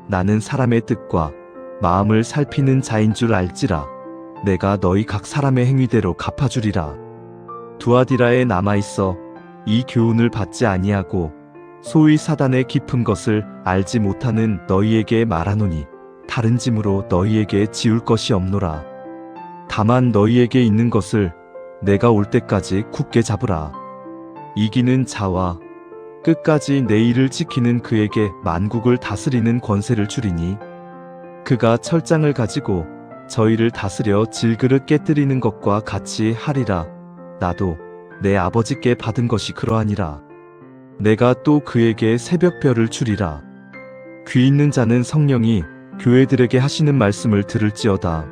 나는 사람의 뜻과 마음을 살피는 자인 줄 알지라. 내가 너희 각 사람의 행위대로 갚아주리라. 두아디라에 남아있어 이 교훈을 받지 아니하고 소위 사단의 깊은 것을 알지 못하는 너희에게 말하노니 다른 짐으로 너희에게 지울 것이 없노라. 다만 너희에게 있는 것을 내가 올 때까지 굳게 잡으라. 이기는 자와 끝까지 내 일을 지키는 그에게 만국을 다스리는 권세를 주리니 그가 철장을 가지고 저희를 다스려 질그릇 깨뜨리는 것과 같이 하리라. 나도 내 아버지께 받은 것이 그러하니라. 내가 또 그에게 새벽별을 주리라. 귀 있는 자는 성령이 교회들에게 하시는 말씀을 들을지어다.